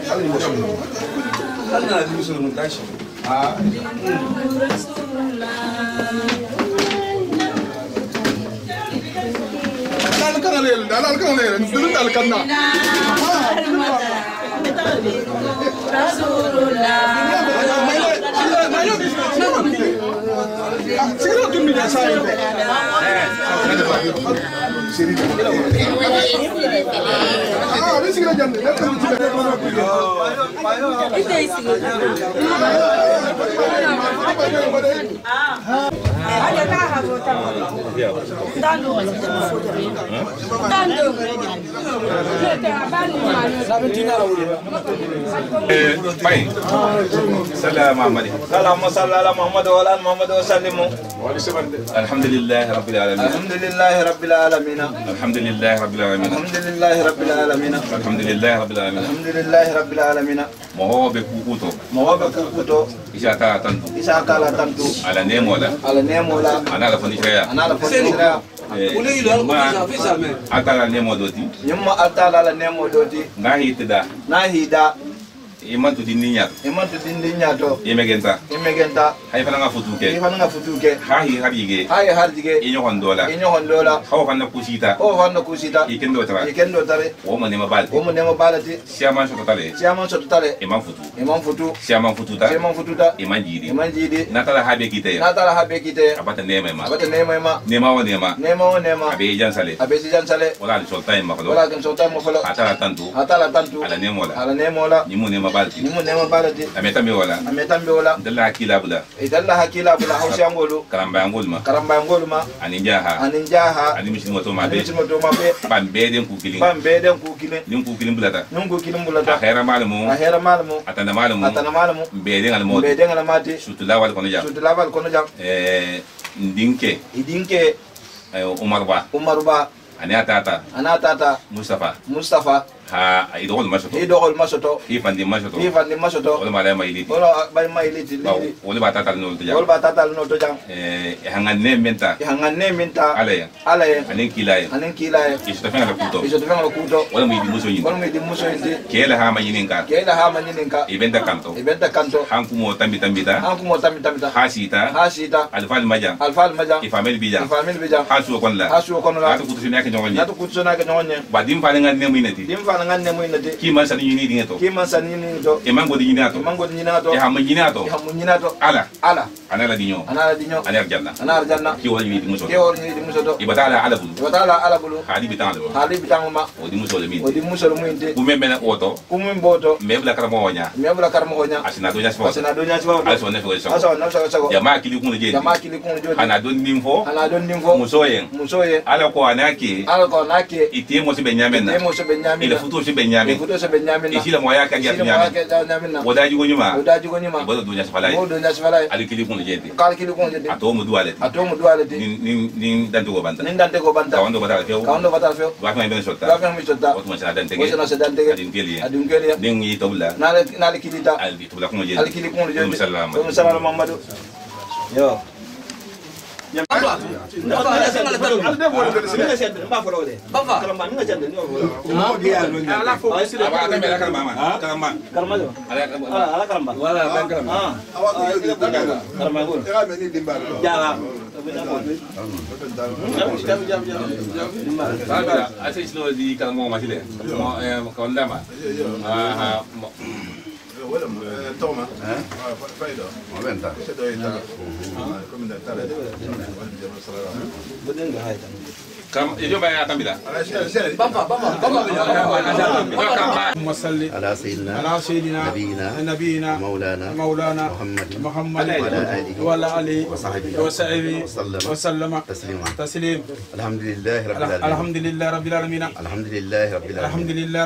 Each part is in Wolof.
أنا المسلم منتشر. سلام عليكم. اللهم صل على محمد وعلى ال محمد وسلم. الحمد لله رب العالمين. الحمد لله رب العالمين. الحمد لله رب العالمين. الحمد لله رب العالمين. الحمد لله رب العالمين. الحمد لله رب العالمين. مهو بكوكوتو. مهو بكوكوتو. إشاكا تنتو. إشاكا تنتو. على نيمولا. على نيمولا. أنا لا فنيشيا. أنا لا فنيشيا. Atala nemo doti. Yumma atala la nemo doti. Nahida. Nahida. Imantu dinninya. Imantu dinninya to. Imegenta. Imegenta. Hay fana futuke. Hay fana futuke. Hahi harige. Hahi harige. Inyo hondola. Inyo hondola. Hawa fana kusita. Oh fana kusita. Ikendo tara. Ikendo tare. Woma nema balti. Woma nema balti. Siaman soto tale. Siaman soto tale. Iman futu. Iman futu. Siaman fututa. Siaman fututa. Iman jidi. Iman jidi. Natala habe kite. Natala habe kite. Abata nema ma. Abata nema ma. Nema wa nema. Nema wa nema. Abe jansale. Abe jansale. Wala sultan ma falo. Wala sultan ma falo. Atala tantu. Atala tantu. Ala nemola. Ala nemola. Nimu nema balti. Nimu nema balti. Ametambe wala. Ametambe wala. Dalla hakila bula. Idalla hakila bula hausi angolu. Karamba angolma. Karamba angolma. Aninjaha. Aninjaha. Ani misimo to mabe. Misimo to mabe. Bambeden kukilin. Bambeden kukilin. Nim kukilin bulata. Nim kukilin bulata. Ahera malamu. Ahera malamu. Atanda malamu. Atanda malamu. Beden almoti. Beden almati. Sutula wal kono jam. Sutula wal kono jam. Ndinke. Idinke. Umarba. Umarba. Ani atata. Anatata. Mustafa. Mustafa. Ha idogol masoto. Idogol masoto. Ifandi masoto. Ifandi masoto. Wala mala mailiti. Wala mailiti. Wala batata no to jam. Wala batata no to jam. Hanganne menta. Hanganne menta. Alaya. Alaya. Anen kilaya. Anen kilaya. Isotafanga la kuto. Isotafanga la kuto. Wala mu idi muso yin. Wala mu idi muso yin. Kela ha ma yininka. Kela ha ma yininka. Ibenta kanto. Ibenta kanto. Hanku mo tambita. Hanku mo tambita. Hasita. Hasita. Alfal maja. Alfal maja. Ifamel bija. Ifamel bija. Hasu kon la. Hasu kon la. Atu kutu sunaka nyonye. Atu kutu sunaka nyonye. Badim fa nga nemu inati. Dim fa nga nemu inati. Kima sani yini dingeto. Kima sani yini to. Emango di nyinato. Emango di nyinato. Ya hamu nyinato. Ya hamu nyinato. Ala. Ala. Anala dinyo. Anala dinyo. Ana arjanna. Ana arjanna. Ki wala yini muso. Ki wala yini muso to. Ibatala ala bulu. Ibatala ala bulu. Hadi bitang ala. Hadi bitang ma. Odi muso le min. Odi muso le min te. Kumembe na oto. Kumemboto. Mebla karamo wonya. Mebla karamo wonya. Asina do nyaspo. Asina do nyaspo. Aso ne fo so. Aso na so. Jamaa kili kun je. Jamaa kili kun je. Ana don nimfo. Ana don nimfo. Muso yen. Muso yen. Ala ko anake. Ala ko anake. Ite mo se benyamin na. Ite mo se benyamin. Ile futu se benyamin. Ile futu se benyamin. Isila mo ya ka ya benyamin. Wodaji go nyuma. Wodaji go nyuma. Bodo do nyaspo falai. Bodo nyaspo falai. Ali kili kun je. Kal kili kun je. Ato mu duale. Ato mu duale. Ni dante go banta. Ni dante go banta. Kawando batala feo. Kawando batala feo. Wa fa ben sotta. Wa fa ben sotta. Otu ma sa dante ge. Otu ma sa dante ge. Adin keli. Adin keli. Ning yi tawla. Na le kilita. Ali tawla kun je. Ali kili kun je. Sallallahu alaihi Muhammadu. Yo. Toma. Faido. Momenta. Kam ijo baya tambila. Bamba. Musalli ala sayyidina nabiyina maulana Muhammad wa ala alihi wa sahbihi wa sallama taslim. Alhamdulillah rabbil alamin. Alhamdulillah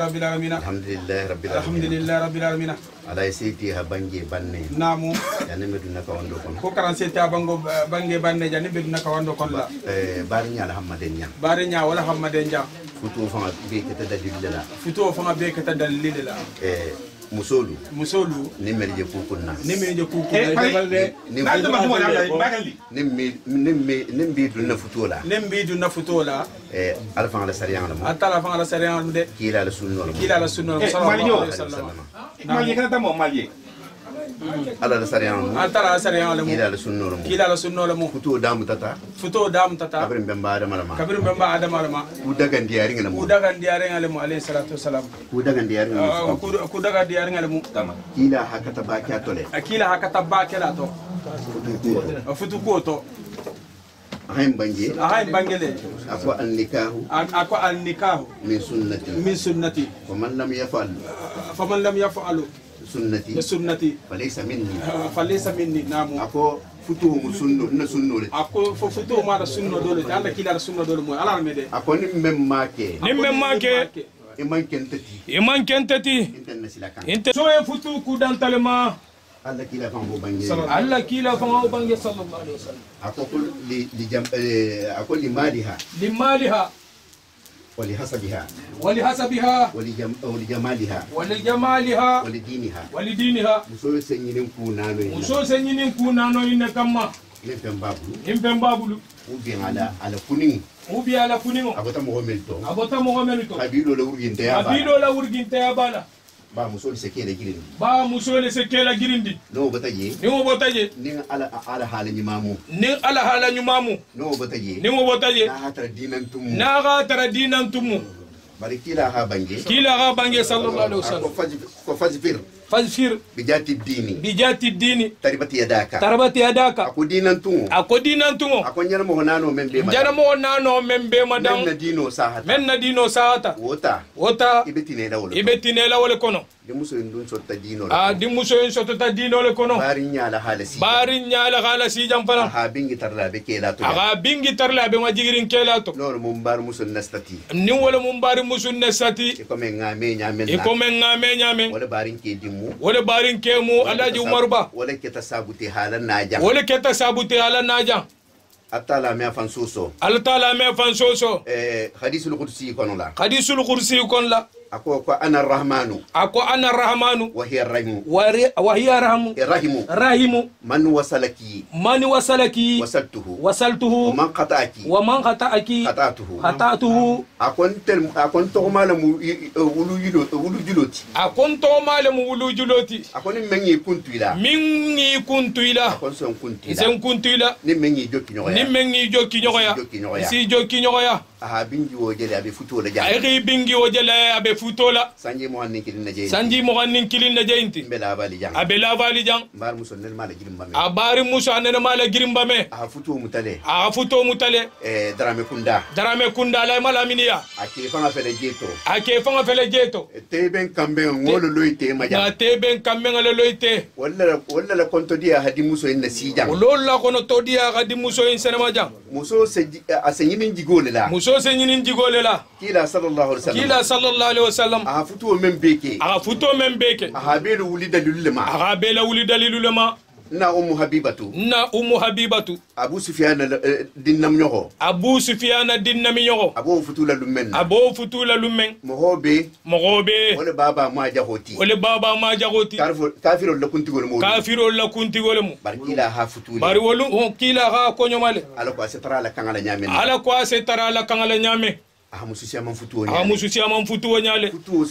rabbil alamin. Ala seti ha bange banne. Namu. Yani meduna ka wando kon. Ko karan seti ha bange banne jani meduna ka wando kon la. Barinya alhamdulillah nya. Barinya wala hammadenya. Futu fanga be kata dalilala. Futu fanga be kata dalilala. Musolu nimmerje kukunna nimmerje kukunna nimbi dunna futola alfa ala sariyan de kila la sunno sallallahu alaihi wasallam malje kana tamo malje ala la sariyan antara sariyan le mu kila la sunno le mu kila la sunno le mu futu damu tata kabrin bemba adama lama ku daga ndiyari ngale mu alayhi salatu wassalam ku daga ndiyari ngale mu tama kila hakata ba kya tole akila hakata ba kala to futu ko to ahayn bangele akwa an nikahu min sunnati faman lam yaf'al sunnati falaysa minni namu ako futu mu sunno na sunno le ako futu ma da sunno dole anda kila da sunno dole mo ala mede ako ni memmake iman kentati inte so e futu ku dan talema alla kila fango bangi sallallahu alaihi wasallam ako limaliha ولحسبها ولجمالها ولدينها مسو سنين كونانو إنكما لمفن بابلو وبي على كونين أبوتا مغملتو قبيلو لا ورجين تيابالا ba musole sekela girindi no bataje ni ala hala nyumamu no bataje na ga tara dinantum bari kila ha bange sallallahu alaihi wasallam ko fazfir bijati dini taribati yadaka ako dinantum ako nyana mo nano membe madam men na dino sahata wota ibetine la wala kono di muso en sotta dino le kono bari nyala halasi jam fana ha bingi tarla be majigirin kelato lor mumbar musul nastati ni wala mumbar musul nastati ko men ngame nyamen wala barin ke mu alaji umar ba wala ke tasabuti halan naja atala me fan soso hadisul qudsi kon la ako ana rahmanu wa hiya rahimu man wasalaki wasaltuhu man qata'aki qata'tuhu akon to malamu wulu juloti akon mengi kuntuila akon son kuntuila ni mengi jokki nyoya si jokki nyoya aha bingi wo jele abe futola sanji mo hannin kilin na jeinti bela bali jang bar muso nel mala girimba me aha futo mutale drame kunda la mala miniya ake fanga fele jeto teben kambe ngolo loite maja teben kambe ngalo loite walla la konto dia hadi muso en nasijang lolla kono to dia hadi muso en sana maja muso se asenyinin jigole la kila sallallahu alaihi wasallam aha futo membeke aha belu wuli dalilulema na ummu habibatu abu sufyan dinnam nyoho abu futula lumen mohobe wala baba ma jahoti kafiro la kuntigol mu barkila ha futula bari wolu kila ha konyomale ala ko setara la kangala nyame musu siaman futuo nyale futuo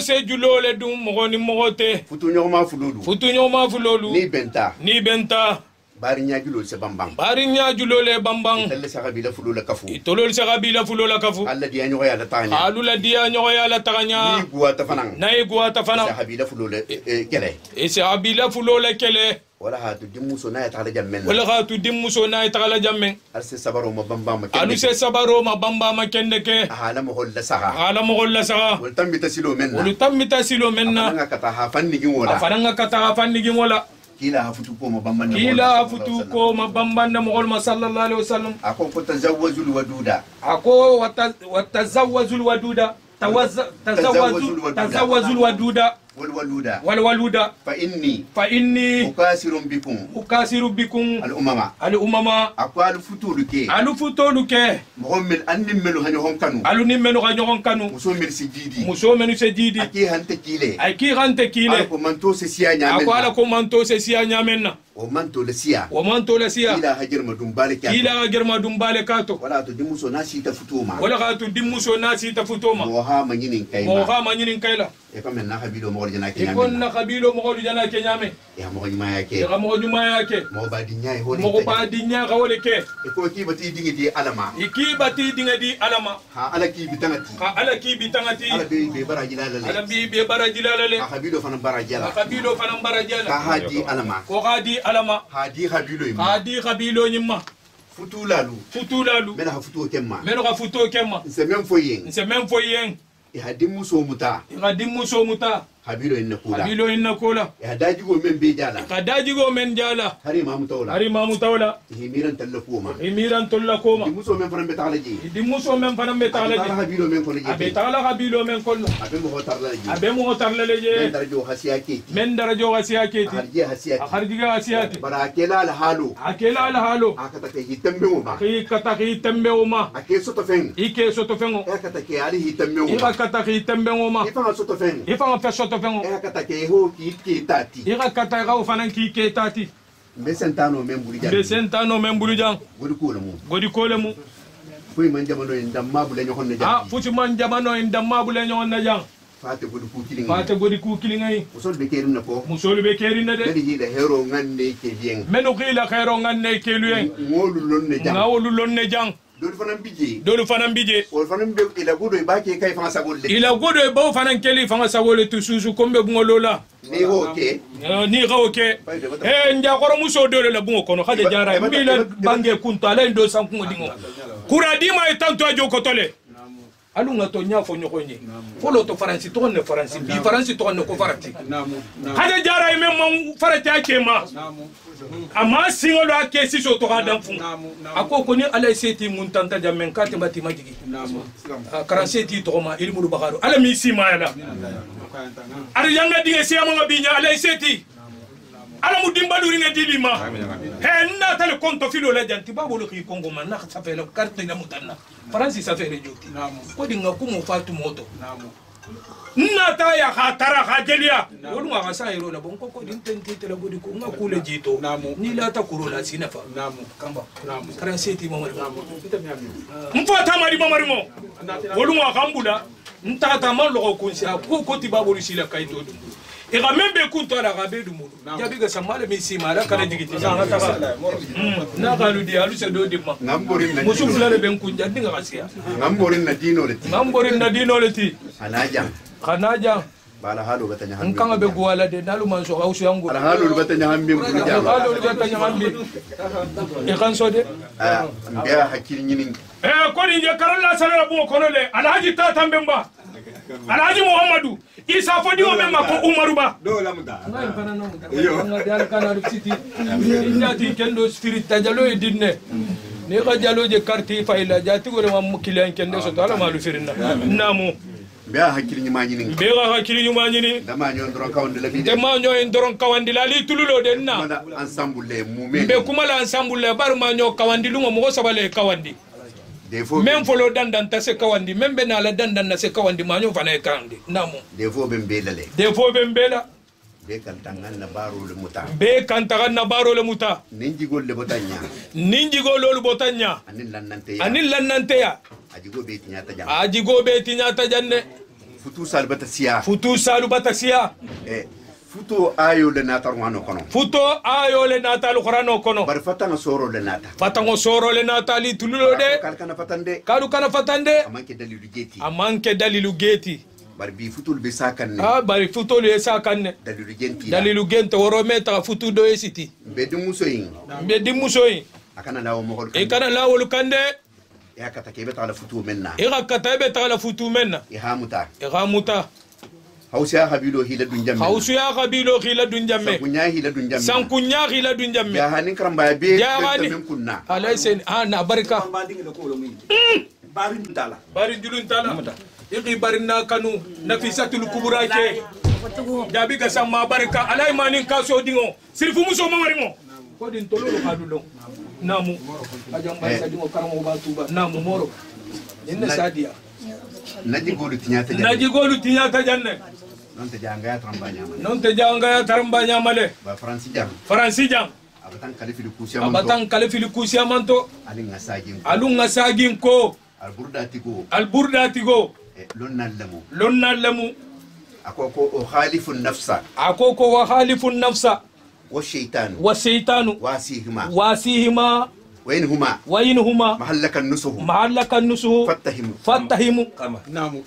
se julole dum mogoni mogote futu nyoma fulolu ni benta bari nyajulo se bambang itolol sakabila fulola kafu alla dia nyoya la taganya ni guata fanang sakabila fulola kele wala hatu dimmuso na ya tagala jammen alse sabaro ma bamba ma kende ke hala mo holla saha wal tambita silo menna nga kata ha fanni gin wala kila hafutu ko ma bamba na mo gol sallallahu alaihi wasallam ako ko tazawwazul waduda tazawwazul waduda والولودا فإني أكاسر بكم الأمم أقوال فتولك محمد أنملو هنيهم كانوا مسومن سجيدي أكي هانتكيلي أكو منتو سيسيا نيامنا ومانتو لسيا إلى هجر ما دمبالي كاتو ولا تدمسو ناسي تفتوما موها منين كايلا يكون نخبيلو مغول جنا كنيامي يا مغول ما ياكي مو بادي نيا غولي كي يكون كي باتي دي علما ها على كي بتانغتي على بي برا جلالة خبيلو فنم برا كهادي علما هادي خبيلو يما futulalu mena futo kema nsemem foyen ihadimu so muta habilo inna kula ya dajigo men jala hari mamu tawla himiran tallakoma dimuso men fanan betalaji habilo men kono abe mo tarlaleje men darajo hasiyake harjiga hasiyati barakela al halu akata ke hitambe uma ake soto fen akata ke ali hitambe uma ifa fa soto fen akata ke ho ki tati ira kata ga fanan ki tati besentano men bulujan godi kolemu fuy man jamano en damma bule ñoxon na jang futi man jamano en damma bule ñoxon na jang fate godi ku kilingai musol be kerin na de dari la hero nganne ke bien meno khila hero nganne ke luyen ngolu lonne jang dolu fanan bije wol fanan be ila godo ba ke kay fanga sagole ila godo ba fanan keli fanga sagole tu susu kombe bungolola ni hoke nja koro muso dole la bungo kono khade jara mbila bange kunta la ndo sankungo dingo kuradi ma tanto ajo kotole alunga to nya fo nyokonye folo to faransi to ne faransi bi faransi to ne ko farati khade jara me mon farati akema ama singolo akesi so to gadam fu akoko ni ala seti mun tanta jamen kate bati majigi karanseti to ma ilmu bagaru ala mi sima yala ari yanga dinge siama ngabinya ala seti ala mudimba duri nge dilima he na tale konto filo la janti babolo ki kongo man na sa fela carte na mutanna faransi sa fere joti ko dinga kumu fatu moto nata ya khatara khajelia wolu nga sa iro la bonko ko din tenti tele godi ko nga kule jito ni la ta kurola sinafa kamba karanseti mo mfata mari mo wolu nga kambula ntata man lo ko kunsia ko ti babolo sila kaito dum e ga membe kunto la ga be dum ya biga samale mi sima la kala digiti na ga lu di alu se do di ma ngamborin na musu fulale ben kunja dinga gasia ngamborin na dino leti khanaja bala halu batanya hambi nkanga be gwala de nalu manso gausu yangu ala halu batanya hambi e kanso de mbiya hakili nyini ko ni je karalla sala bu kono le alhaji tata mbemba alhaji muhammadu isa fodi o memma ko umaru ba do lamuda ngai fana no yo ngai kana du city inati kendo spirit tajalo edinne ne ga jalo je carte fayla jati gore mam kilen kende so tala malu firinna namu bea hakili nyuma nyini dama nyon doron kawandi la li tululo den na ensemble mume be kuma la ensemble bar ma nyo kawandi lungo mo sabale kawandi même folo dandan ta se kawandi membe na la dandan na se kawandi ma nyo fana kandi namo defo bembela be kantangan na baro le muta ninjigol le botanya anil lannante ya ajigo be tinyata janne futu salu batasia futu ayo le nata qur'ano kono bar fatanga soro le nata li tululo de kana fatande amanke dalilu geti bari bi futul be sakanne bari futul e sakanne dalilu gente woro meta futu do esiti be di musoyin akana lawo mogol kana lawo kande ya kata kebe tala futu menna ihamuta hausa habilo hila dunjamme sankunya hila dunjamme ya hanin karamba be men kunna alaysen ana barka barin julun tala iki barina kanu nafisatul kubura ke jabi ga sama barka alay manin kaso dingo sirfu muso mamarimo ko din tololo kadulo namu ajang ba sa dingo karamo ba tuba namu moro inna sadia naji golu tinyata janne non te janga ya taramba nyamale ba fransi jang abatan kalifili kusiamanto alunga sagin ko alburda tigo lonna lamu akoko khalifun nafsa wa khalifun nafsa والشيطان واسيهما وإنهما محلك النسه فاتهم نامو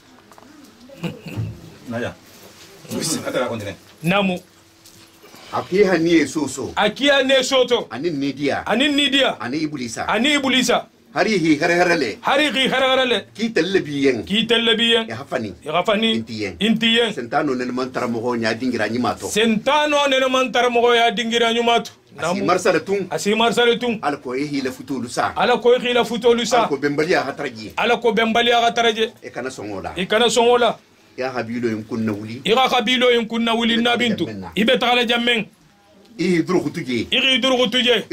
akiha ni soso anin nidia ani iblisa harihi harale ki tallabiyen ya hafani intiyen sentano ne mantara mo nya dingira nyumato asi marsalatun alko ehi la futulu sa alko bembalia hataraje e kana songola ya habilo in kunna wuli nabintu ibe tagala jamen iri duru tuje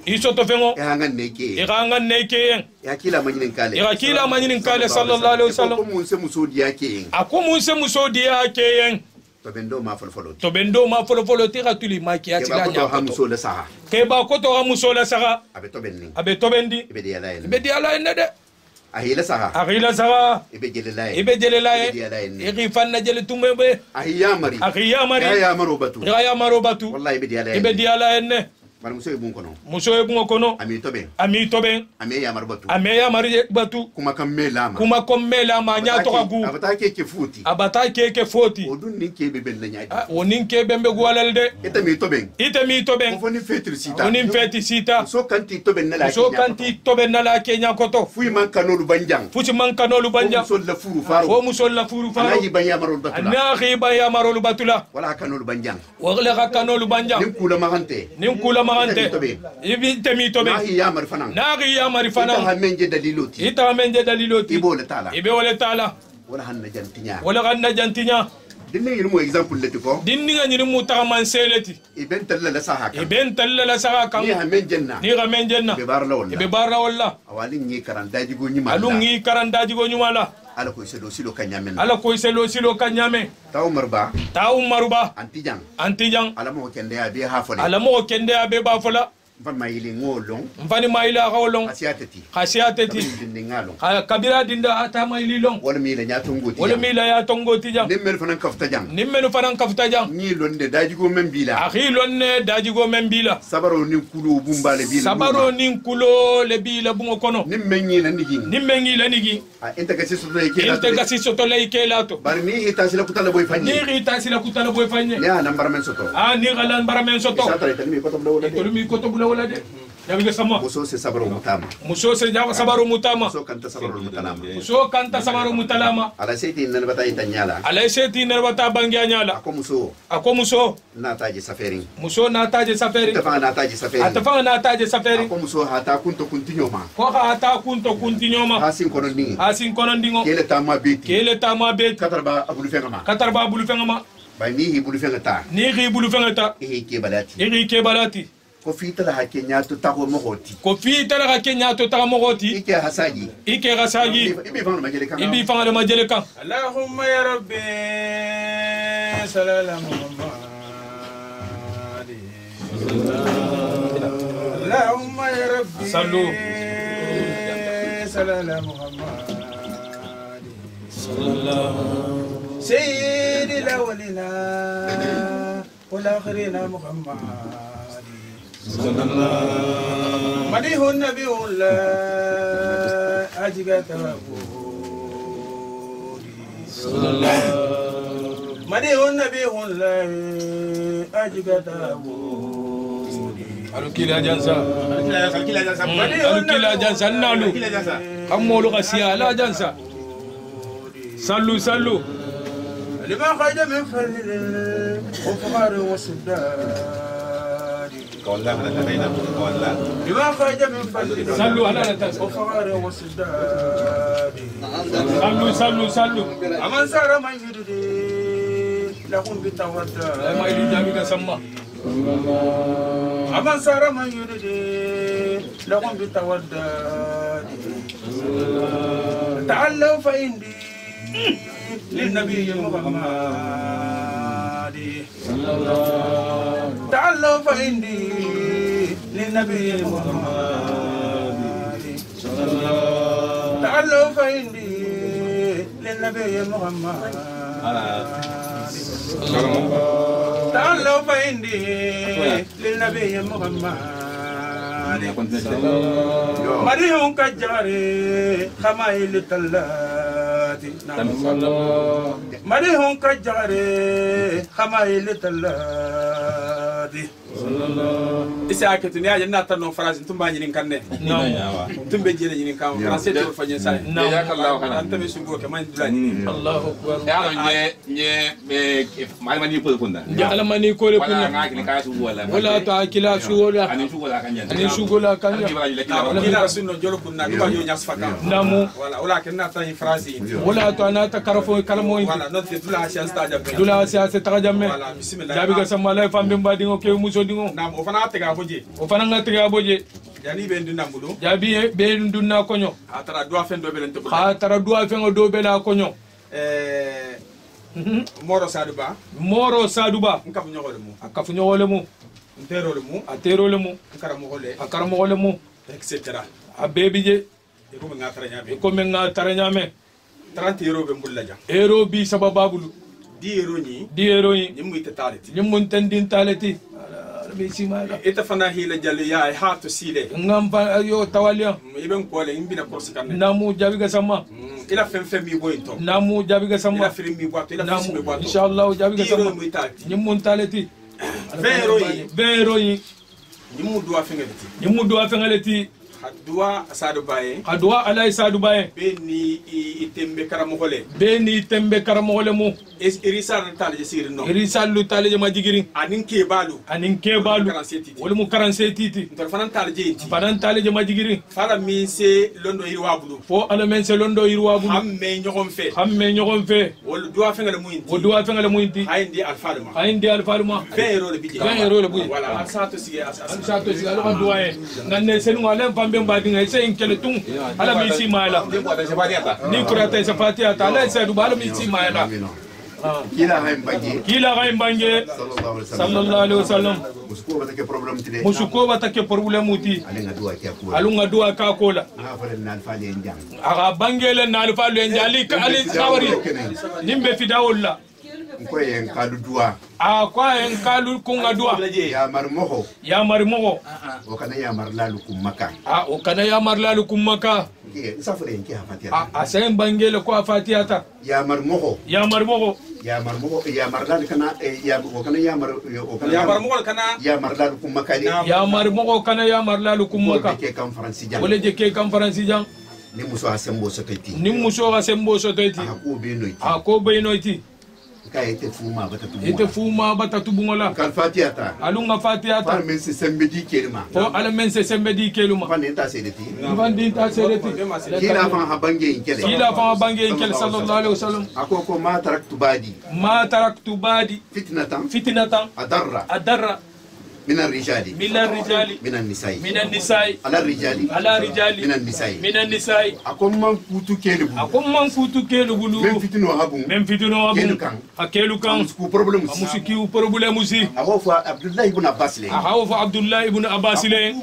isoto fengo irangan neke ya kila manyinin kale sallallahu alaihi wasallam ako munse musodi yake tobendo ma folofolo tira tuli maki atila nya ke ba ko to hamusola saga abe tobendi ibe diala enede ahila saha ibe jelelaye iri fanna jele tumbe ahiyamari ya maro batu wallahi ibe diala enne Mara muso ye bungo kono ami toben ame ya mari batu kuma kammela ma nya to gagu abata keke foti odun ninke be bel nya onin ke bembe gwalalde ite mi toben foni feti sita so kanti toben na la kenya koto fuyi man kanolu banjang fo muso la furu faro anahi banya marol batula wala kanolu banjang nim kula magante ibi temi tobe nahi ya mari fana ita menje daliloti ibe wala taala wala hanna jantinya dinni ngimu example leti ko dinni ngimu takaman seleti iben talla la saha kan ni hamen jenna be barla walla awalin ni karandaji go nyuma la ala ko selo silo kanyame taw marba antijang ala mo kende abe bafola mfani maili agolong khasiateti kabira dinda ata maili long wala mila ya tongoti jang nimmel fanan kafta jang ni londe dajigo membila sabaro nin kulo le bila bungo kono nimmengi la nigi intagasi soto lay kelato bar ni ita sila kutala boy fanye ya lambar men soto satare tan mi ko to wala de yabiga sama muso se sabaru mutama muso kanta sabaru mutalama ala seti nan bata bangya nyala ako muso nataje safari atafa nataje safari ako muso hata kunto kuntinyoma hasin konondingo kele tama beti katarba abulu fengama ba ni bulu fengata iri kebalati ko fitala hakenya to tago mogoti ike hasagi ibi fanga majele kan Allahumma ya rabbi sallallahu Allahumma ya rabbi sallu sallallahu sayyidil awwalina wal akhirina Muhammad مديه النبي الله أجبت مديه النبي الله أجبت alukila jansa nalu amolu gasiya la jansa sallu lima khaja min falil وفقار وسداد والله بما خرج من فضل صلوا على وفقار وسداد صلوا أمن سار من يريد لهم بتودى ما يريد جامعك سما أمن سار من يريد لهم بتودى تعالوا فإني للنبي محمد تعالوا فإني للنبي محمد صلى الله تعالوا فإني للنبي محمد تعالوا فإني للنبي محمد مريهم كجاري خمايل التلاتي مريهم كجاري خمايل التلاتي isa ke tuni aje na tanno phrase tumba nyini kanne tumbe jele nyini kam français to fanye sai ya kallahu kana antabe sungo ke man dulani Allahu akbar ya nye mal mani ko kunna ya ala mani ko le kunna wala ngaki ka su wala ta kila su wala ani su gola kanya kila sunno jolo kunna ko yo nyas faka namu wala kenna tan phrase wala to na ta karafo kalmo wala not dula siya sta jabe dula siya se ta jabe bismillah jabi ga samala fambe mbadi ngo ke muso dingo nam o fana tega boje o fana ngatiga boje yani be nduna mbudo jabi be nduna konyo atara do afen do belente ko atara do afen do bela konyo moro saduba nkafu nyogole mu nterole mu akaramo mu etc abebije ko men ngatara nyame 30 euro be mbulla ja euro bi sabababulu 10 euro ni nyimu itataleti nyimu tendin taleti ita fana hila jalli ya hatu sile ngamba yo tawalia iben ko le imbina korsi kan namu jabi ga sama ila fem mi boyto namu jabi ga sama ila film mi boyto ila film mi boyto inshallah jabi ga sama nyimu taleti vero yi nyimu do afengaleti hadwa alay sadu baye beni itembe karamogole mu irisal talje majigiri anin kebalu wala mu 47 titi fanan talje majigiri fala min se londo irwabulu fo ala men se londo irwabulu hamme nyogon fe wala duwa fengale muinti hayndi alfaluma 20 euro le biji wala sato sige alo duwa e nganne senu wala pambe mbadinga ese inkeletung ala misi mala ni kurata esa fatiha ala esa dubala misi mala kila gaim bange sallallahu alaihi wasallam musuko batake problem uti alunga dua ka kola aga bangele na alfalu enjali ali sawari nimbe fidawulla ko en kalu dua kwa en kalu kunga dua ya marmoho o kana ya marlalu kumaka o kana ya marlalu kumaka safre en ki fatiha asen bangele ko fatiha ta ya marmoho ya marlalu kana ya marmoho kana ya marlalu kumaka ya marmoho kana ya marlalu kumaka wala je ke kan faransi jang ni muso asembo soteti ko benoiti ite fuma batatu bungola kan fatiha ta alunga fatiha ta men se sembedi kelma fo ala men se sembedi keluma fandinta sedeti kila fa habange inkele sallallahu alaihi wasallam akoko ma taraktu badi fitnatan adarra من الرجال من النساء على الرجال من النساء أكون من كوتو كيلو بلو من فتنو هبون كيلو كان مسكو بروبلم سي أهوف عبد الله بن عباس لي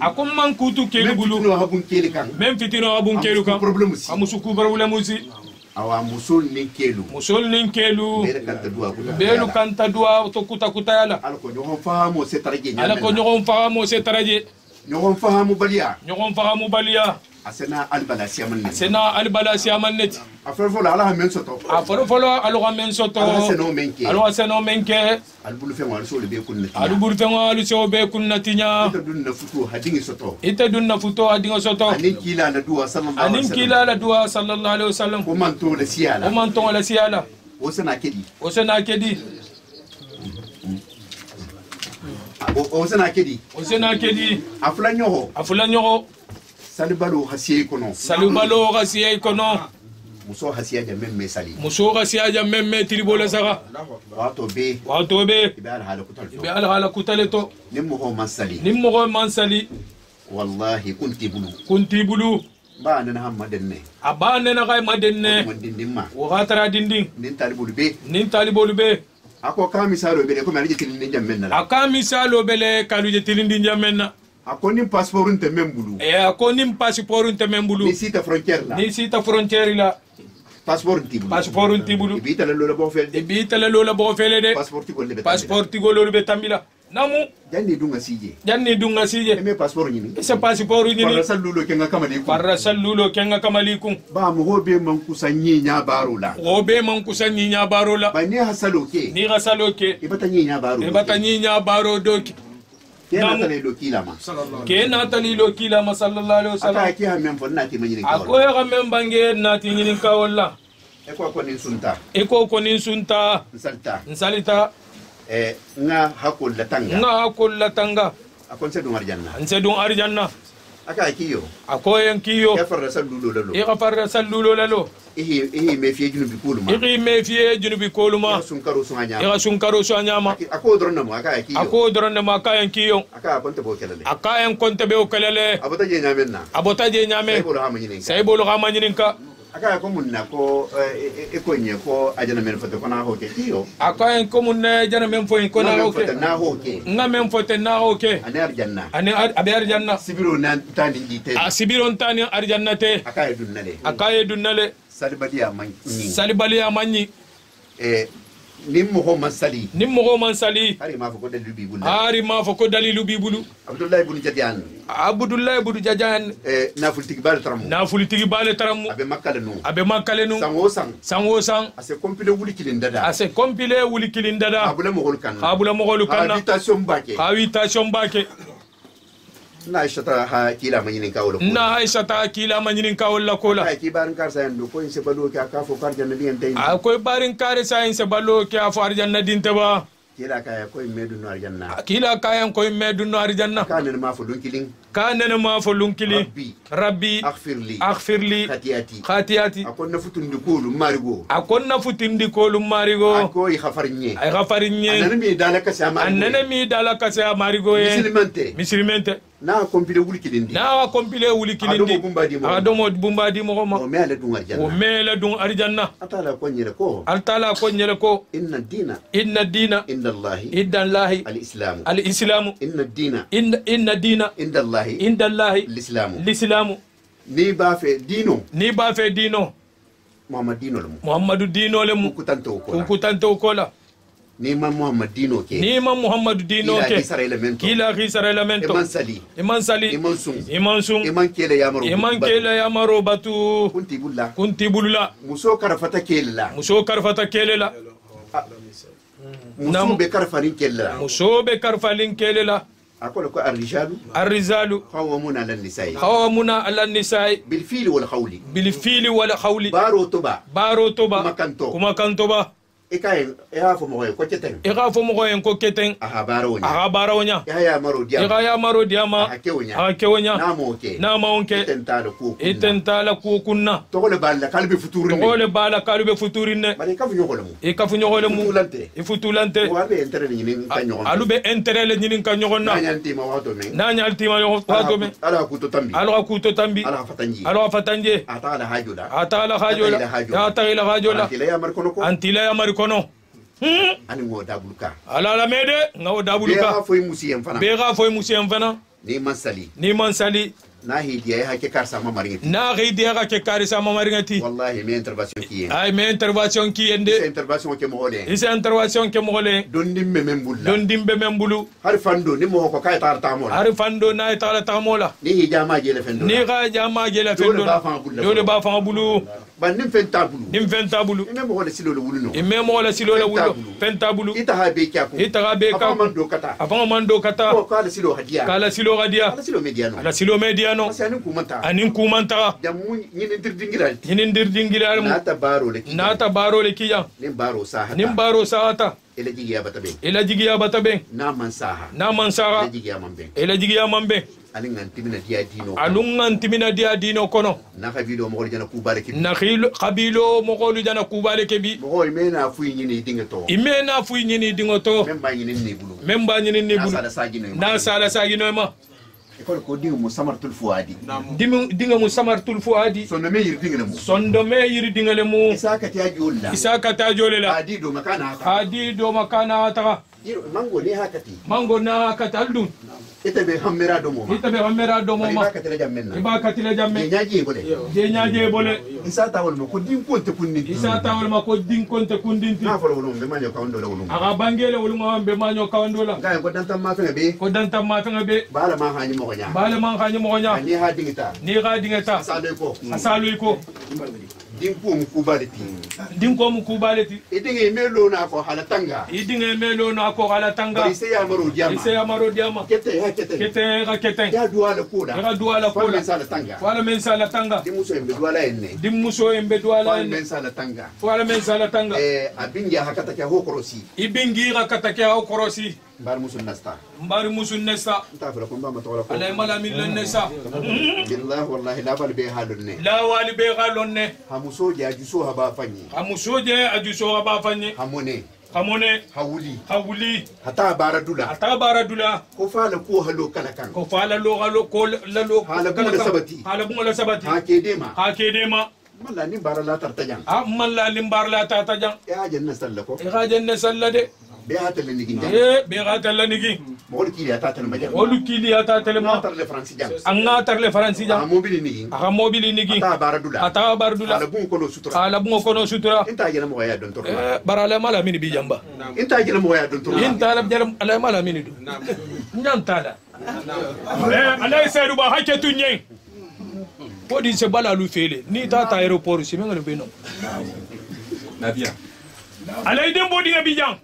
أكون من كوتو كيلو بلو من فتنو هبون كيلو كان مسكو بروبلم سي awa musul nin kelu belu kanta dua to kuta yala alko nyogon fahamo se taraje nyogon fahamu baliya asena albalasiya mannet afolo ala men soto ala men seno menke albulu fe wal so be kunnati nya ita dunna futo hadingi soto anin kila la duwa sallallahu alaihi wasallam ko man to la siyala osena kedi afula nyoho salibalo hasiye kono muso hasiya jamme tiribola saga wato be ibe al hala kutaleto nimmo mansali wallahi kunti bulu ba nan hammadenne abane na kai madenne dindin ma wa gatara dindin nin talibolu be ako ka misalo bele ko mari jetilindi jammenna aka misalo bele kalu jetilindi jammenna ako nim passeport nte membulu ako nim passeport nte membulu ni sita frontière la passeport ntibulu ibita la lola bo fele de passeport tigolo be tambila namu janni dunga sije me passeport nyini ese passeport nyini farra sallulo kenga kamalikum ba mo hobe man kusanyi nya barola ba ni hasalo ke ibata nyi nya baro doki kena tali lo kilama sallallahu alaihi wasallam aka ki hamen fonna ti manyi ko ya hamen bange na ti nyinin ka walla ko ko nin sunta nsalita nga hakul latanga akon sedun arjanna aka kiyo akoyen kiyo ya farra sallulo lalo ihi me fiye junubi koluma ya sunkaro so anyama ako dronne mo aka kiyo aka konte be okelele abota je nyame sai bolo hamanyinka aka ko munna ko ekonye ko ajana men foto kona hoke kiyo aka ko munna ajana men foto kona hoke nga men foto na hoke ane arjanna sibiro nan tani jite sibiro tani arjanna te aka dunnale salibaliya manyi nim Muhammad sali hari ma fo ko dalilu bibulu Abdullah ibn Jajan nafultigi bale taramu abe makkale nu sango sang ase compile wuli kilindada abula mogol kanna habitation bake na aishata ha kila manyinin kawol la kola ki barin kar sa yando ko inse balo ka fo kar janna din tay akoy barin kar sa inse balo ka fo arjanna din te ba kila kaya ko medu no arjanna kanen ma fo lunkilin rabbi aghfirli khatiyati akon na futundi kolu marigo akoy khafarnye anana mi dalaka sa marigo mislimente na compile wuli kilindi adomo bumbadi mo ma o mele dun arjanna atala ko nyele ko inna dina inda allahi al-islam inna dina inda allahi al-islam ni ba fe dino muhammadu dino le mu kutanto kola ni ma muhammadu dino ke kila ghisara elemento iman sali iman sung iman kele yamaro batu kunti bulla muso karfata kelela muso be karfalin kelela أقول لك الرجال قوامون على النساء بالفيل والخول بارو توبا كما كنتوبا ikaye fo mo ko keten aha barawonya ya maro diama akewonya na ma onke itentala ku kunna to le bala kalbe futurine bari kafu nyogole mu ifutulante alube entere le nyinin ka nyogonna na nyaltima yo wato me ala kuto tambi ala fatanje atala hajola antila ya mar kono ani ngo dabuluka ala mede ngo dabuluka be ga foy musiyem fana ni mansali na hidiya ha ke karsa ma maringati wallahi me intervention ki ende ise intervention ke mo le don dimbe membulu har fando ni mo ko kay tar tamola na tar tamola ni hijama jele fendo dole ba fa bulu ba nim fenta bulu me mo le silo le wuluno fenta bulu ita ha be ka afama mando kata ko kala silo hadia ala silo mediano anin kumanta jamu nyinin dirdingiral mu na tabaro le kiya nin baro sahata ela jigiya batabe na mansaha ela jigiya mambe alungan timina dia dino kono na kabilo mo jana kubale kebi mo imena fu nyini dingo to memba nyini ni bulu na sala sagino ma ko ko dinga mu samartul fuadi dinga mu samartul fuadi sondo me yiri dinga mu sondo me yiri dinga mu isaka ta jolla isaka ta jolela hadi do makana ta mango ne hakati mango na kataldun ita be hammera do mo ma iba katila jamme nyaje bole isa tawol ma ko din konte kundin na folo wolo be manyo kawndo la wolo aga bangele wolo ma be manyo kawndo la ngai ko dantam ma fenga be bala ma hanyi mo nya ni ha dingita asalu ko dinko mu kubaleti idinge melo na ko halatanga ise ya maro diama kete ya duala koda wala mensala tanga dimuso embe duala enne wala mensala tanga abingi hakata kya hokorosi mbari musun nesta tafra ko mbama to wala ko alay mala min len nesta billahi wallahi la wali be halonne hamusoje ajuso haba fanyi hamone hawuli hata baradula ko fala ko halo kala kan ko fala lo hala bunga sabati hakedema malla ni bara la tartajan ya janna sallako sallade be hatale nigi mol kili ata tele ma tarle franci jang mobili nigi ata baradula ala bungo kono sutura inta jena mo ya don torla barala mala mini bi jamba inta jena mo ya don torla inta ala mala mini do nyantala ala sayru ba haketu nyen podi se bala lu fele ni ta aéroport si menga be no nabia ala idem bodi ngabi jang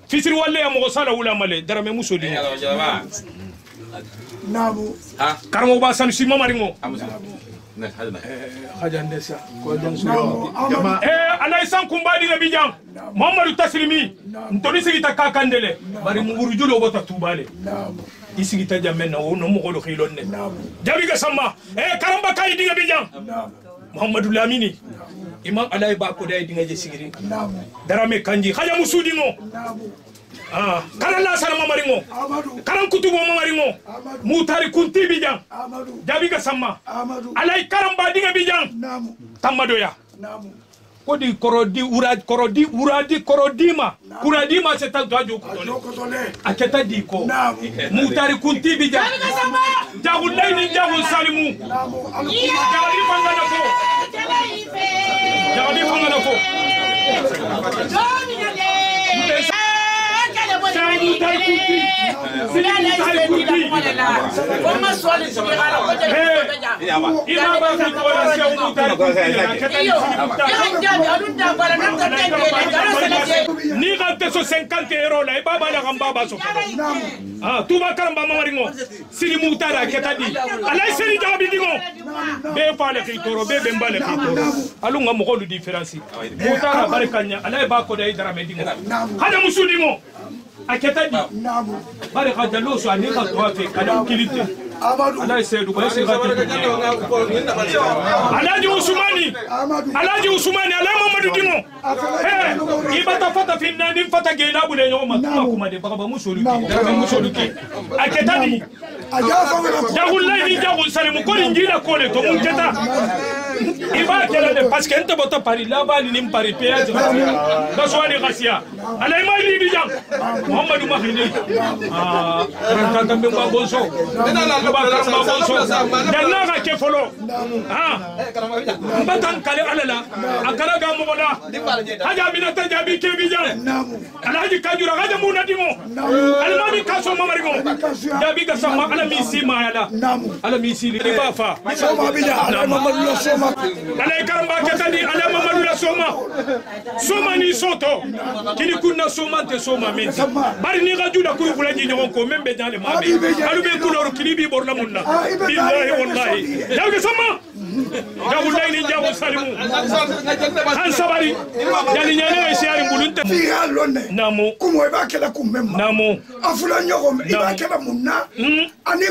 fisir walle ya mo sala wula male darame musoli namu karmo ba san si mamari ngo hajande sa ko dan su alay san kumbadi ngabi jang Muhammadu Taslimi ntoni sigita kakandele bari munguru julo bota tubale isigita jamen na wono mo golo khilonne jabi ga samma karamba kay dinga bi jang Muhammadu Lamini imam alay ba ko day dinga je sigiri darame kanji khaja musudi ngo kala la sala mamari ngo karam kutubo mamari ngo mutari kunti bi jang jabi ga samma alay karamba dinga bi jang tamado ya kodi kuradima seta dwajo kutole aketa diko mutari kunti bija jagu laini jagu salimu jagu fangana ko ni gante so 50 euros la baba la gamba baso tu ba karamba mamaringo sili mutara ketadi alay sili jabi dingo be fale kitoro be mbale kitoro alunga mo ko différence mutara barekanya alay ba ko day dara medingo hada musudingo aketadi bare khajalo so ani ka to fe kada kilite alay sedu ko sigati Alhaji Usmani alay Mamadou Dingo ibata fata finna nim fata gena bule nyoma kuma de baba musoluki aketadi jagullaini jagun salimu ko njira kole to mun keta iba kala de parce que ente bota Paris là bas nim Paris péage da soani gasia alay mali bi jam Muhammadu Mahini ranta tambe ma bonso ba karamba bonso dalla ga ke folo mbatan kale alala akala ga mo da haja binata jabi ke bi jam alhaji kajura haja muna dimo almami kaso mamarigo jabi ga sama ala misi mayala ala misi li bafa sama bija ala Mamadou la soma ala karamba ketani ala Mamadou la soma ni soto kini kunna soma te soma men bari ni ga juda ku fulaji nyon ko membe jale mabe alu be kuloro kini bi borla munna billahi wallahi jabi sama jabu layni jabu salimu an sabari jali nyane siari mbulunte fi halonne namu kumo ibakela kumemma namu afula nyoko ibakela munna ani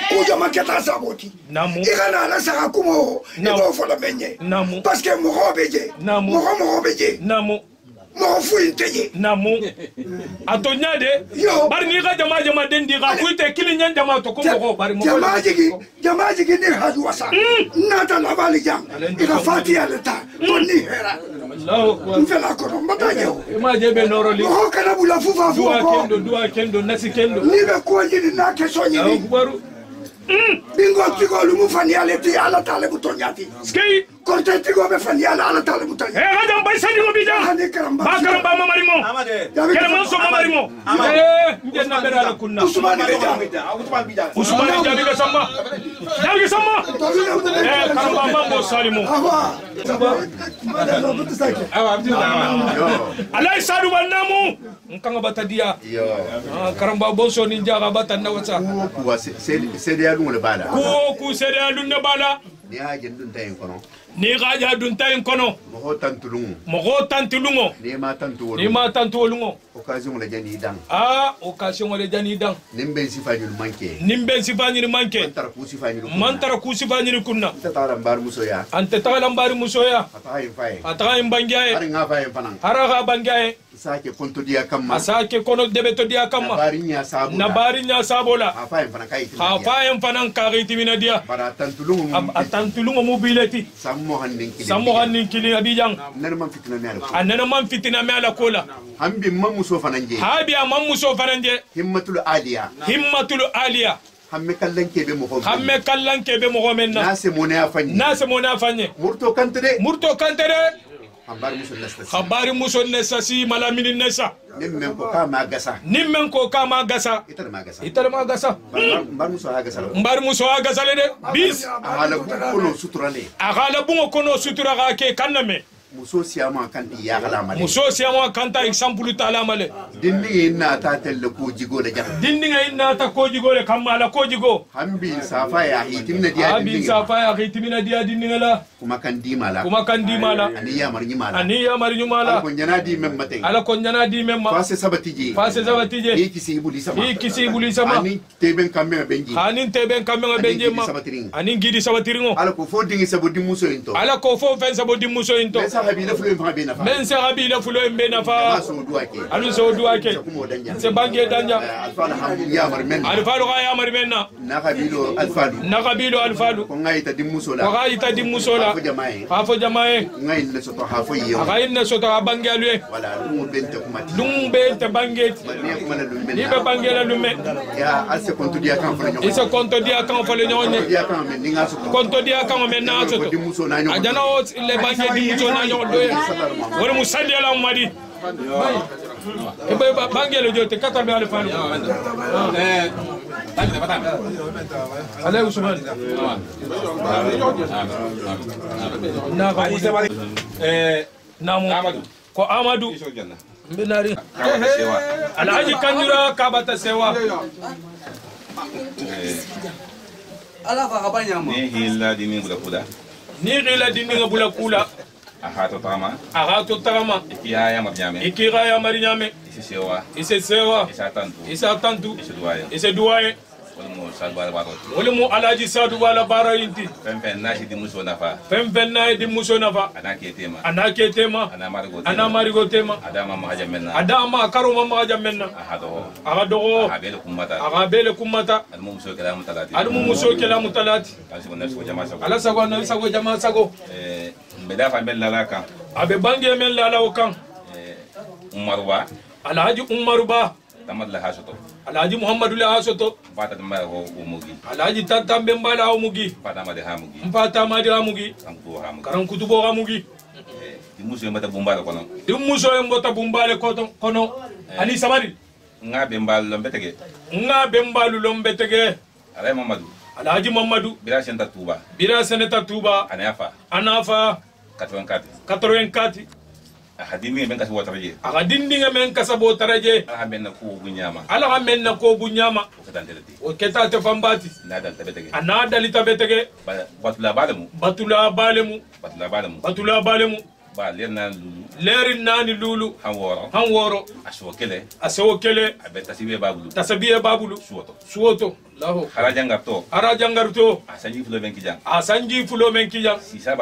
kuja maketa saboti namu igana ala saka kumo ibo fola benye namu parce que mo hobeje namu mo fu inteje namu atonya de bari ni ga jama den di ga ku te kilin yan jama to ko ko bari mo jama jigi ni haju wasa nata la bali jam ila fatiha leta to ni hera Allah mfela ko mbata je ma je be noro li ko kana bula fufa fu ko dua kendo nasi kendo ni be ko ni na ke so ni bingo tigo lu mu fani ale ti ala tale butonyati skei korte tigo be fani ala tale butonyati radam bay sani mo bija ba karamba mamarimo kerman so mamarimo ngenna bera la kunna usman bija jabi ga samma karamba mambo salimo alay sadu wanamu nkanga batadia karamba bonso ni jaga batanna wata ko sede ya dum le bala ko sede ya dum ne bala ni ha jendun tayin kono ni gaja dun tayin kono mo tantulungo ni ma tantu wolungo occasion la jani dang occasion la jani dang nimbe sifanyul manke mantara ku sifanyul kunna ante tala mbar muso ya atayin bangiaye ara ga bangiaye sake konto dia kamma asake kono debeto dia kamma nabarinya sabola hafayen fanan kagiti mina dia bara tantulungo mobility sammo hannin kili abijang nana man fitina me ala kola hambi mamuso fananje mamuso fananje himmatul aliya hamme kallan kebe mo menna nase mona afanye murto kantere Khabari muso nessa si malamini nessa. Nimmen ko kama gasa. Itar magasa. Mbar muso agasa le de. Bis. Agala bungo kono sutura ga ke kaname. Muso siyama kanti ya galamale. Muso siyama kanta example ta alamale. Dindi inna ta telle ko jigo le jam. Dindi inna ta ko jigo le kamala ko jigo. Hambi safa ya hitimina dia dindi. Hambi safa ya hitimina dia dindi la. Kuma kan di mala. Ani ya marni mala. Ala ko njana di memma. Fase sabatije. Ikisi ibuli sama. Ani teben kamera benji. Ani gidi sabatiringo. Ala ko fo dingi sabodi muso into. Men se habila fulo embe nafa alu so duake se bangi danja alfalu ga ya marmenna na kabilo alfalu ko ngayita dimmusola fafo jamae ngay ne soto hafo yi ne soto bangi alwe wala lum bente bangi ni be bangi la lume ya alse konto dia kan fa nyonye konto dia kan men na soto ajana o le bangi wala musalli ala madi ebe bangelo jote katambe ala fanu ala usman na namu ko amadu mbinari alhaji kanjura kabata sewa ala fa kabanya mo ni hilla dini bula kula Ahato tama. Ikiraya marinyame. Ise sewa. Isa tantu. Ise duaye. Olumu alaji sadu wala bara inti. Fempen na di muso nafa. Anake tema. Anamarigo tema. Adama karuma mahaja menna. Ahado. Agabele kumata. Almu muso kela mutalati. Ala sago jama sago. Beda fa bel lala kan abe bangi men lala o kan umaruba alhaji umaruba tamad la hasoto alhaji muhammadu la hasoto fata tamara ho umugi alhaji tatambe mbala o mugi fata ma de hamugi fata ma de hamugi karan kutubo hamugi di muso mbata bumbale kono ani sabari nga be mbal lombetege alay mamadou alhaji mamadou bira seneta tuba anafa 84 ahadini men kasabo taraje ala men ko bunyama o ketate fambati anadali tabetege batula balemu ba lerin nani lulu han woro aso kele abeta tasabiye babulu suwoto Allahu harajangarto arajangarto asanji fulo men kijang asanji fulo men kijang sisa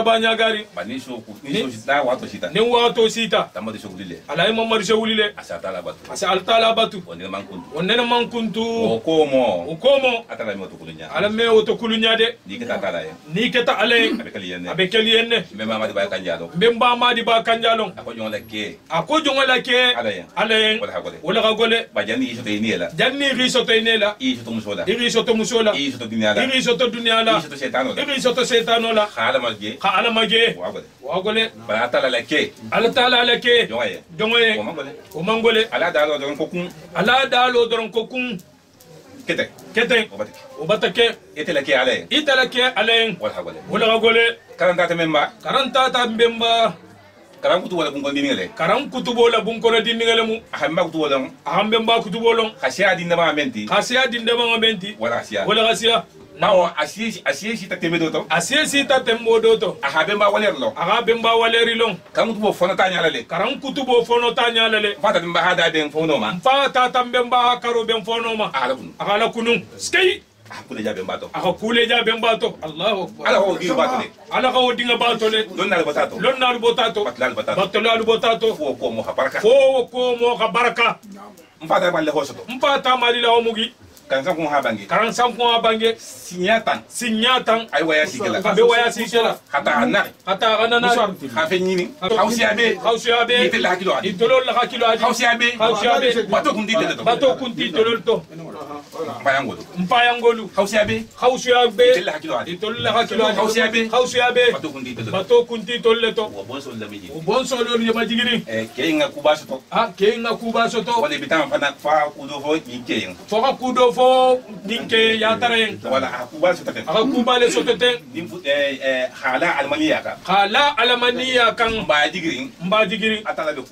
banyagari bani shoku ni sita wato sita ne wato sita tamadu shogulile alay mamadu shogulile asatala batu asa altala batu onena mankuntu okomo atala me to kulunya ala me to kulunya de ni keta tala ye ni keta ale abekeli yenne be mama di ba kanjalo mbemba madi ba kanjalo ako jongola ke alayen wala gagole ba janni iso te inela janni riso te inela iso to musola iso to dunyala iso to setanola khala mage wagole ba atala la ke jongoye o mangole ala dalo doron kokun kete o batake itela ke alayen wala gagole karanta ta mbemba karam kutubo la bunkono diningale mu ahamba kutubo long khasiya dinama menti wala khasiya nawo asiye ta tembe doto ahabemba waleri long karam kutubo fono ta nyalale fata dimba hada ben fono ma fata tambemba karo ben fono ma ala kunun skei kule jabe mbato Allahu akbar ala ko dinga bato le lonna botato batlalu botato fo ko mo baraka mpata mali la omugi karansan ko ha bangi sinyatan ay waya sikela hata anana hafe nyini hausiabe itolo la hakilo adi hausiabe bato kunti tolol to mpayangolu hausiabe itolo la hakilo adi hausiabe bato kunti toleto bonso lo ni majigiri keinga kubaso to wala bitam fana fa kudo fo nyike kudo fo dinke ya tare wala akubale sototen hala almaniya kan mba digiri atala be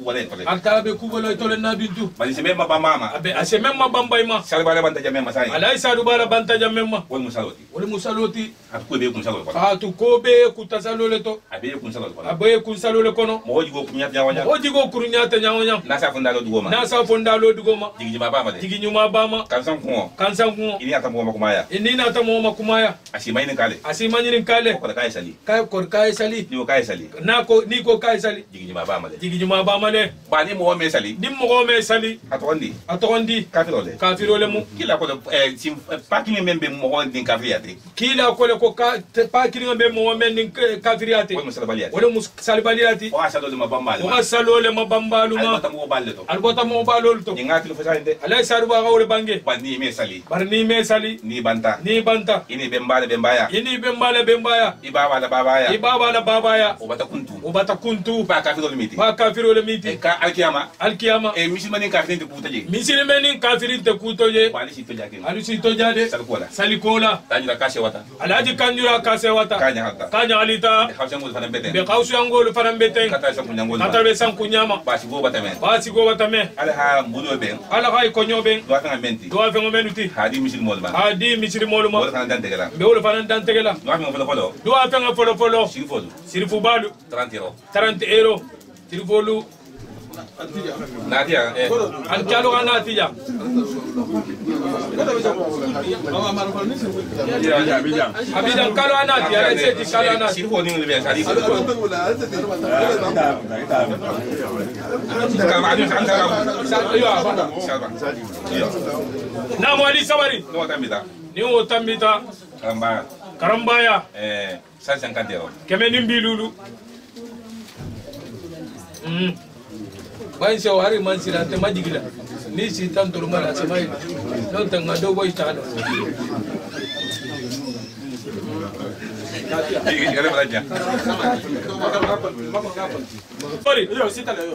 kubale tole na bintu bali se memma bamama abe ase memma bambayma salbala banta jamema sai alai sadu bala banta jamema wal musaloti atu ko be kutasalole to abe kun salole kono mo jigo kurunyata nyawanya nasa fondalo dugoma jigi nyuma bama kansan ko ini atamo makumaya asimanyini kale kor kai sali ni ko kai sali jigi nyuma bamale bani mo me sali atondi kafirole mu kila ko pakini membe mo din kafiriyate kila ko pakini membe mo men din kafiriyate wala musalbaliyati wa salole mabambalu ma albota mo balol to ngati fo sande alay saru ba gawle bange bani me sali ni banta ini bembaya ibaba la babaya obata kuntu ba kafiro le miti ka alkiyama e misilmani kafirin te kutaje ali sito jade salikola tanjura kase wata kanya alita be khawsu angol fanan beten kata be sanku nyama basi go batame ala hay konyo ben do fa menuti hadi misil moluma be wol fanan dan tegela do fa folo sirifu balu 30 euro sirifolu natia an kalo natia abidan kalo natia reseti kalo natia sirifo ni le sadi na mo ali sabari ni o tambita karambaya 150 euro kemeni mbilulu bain se wari man sila te majigila ni si tanto mala samai non tanga do boy tano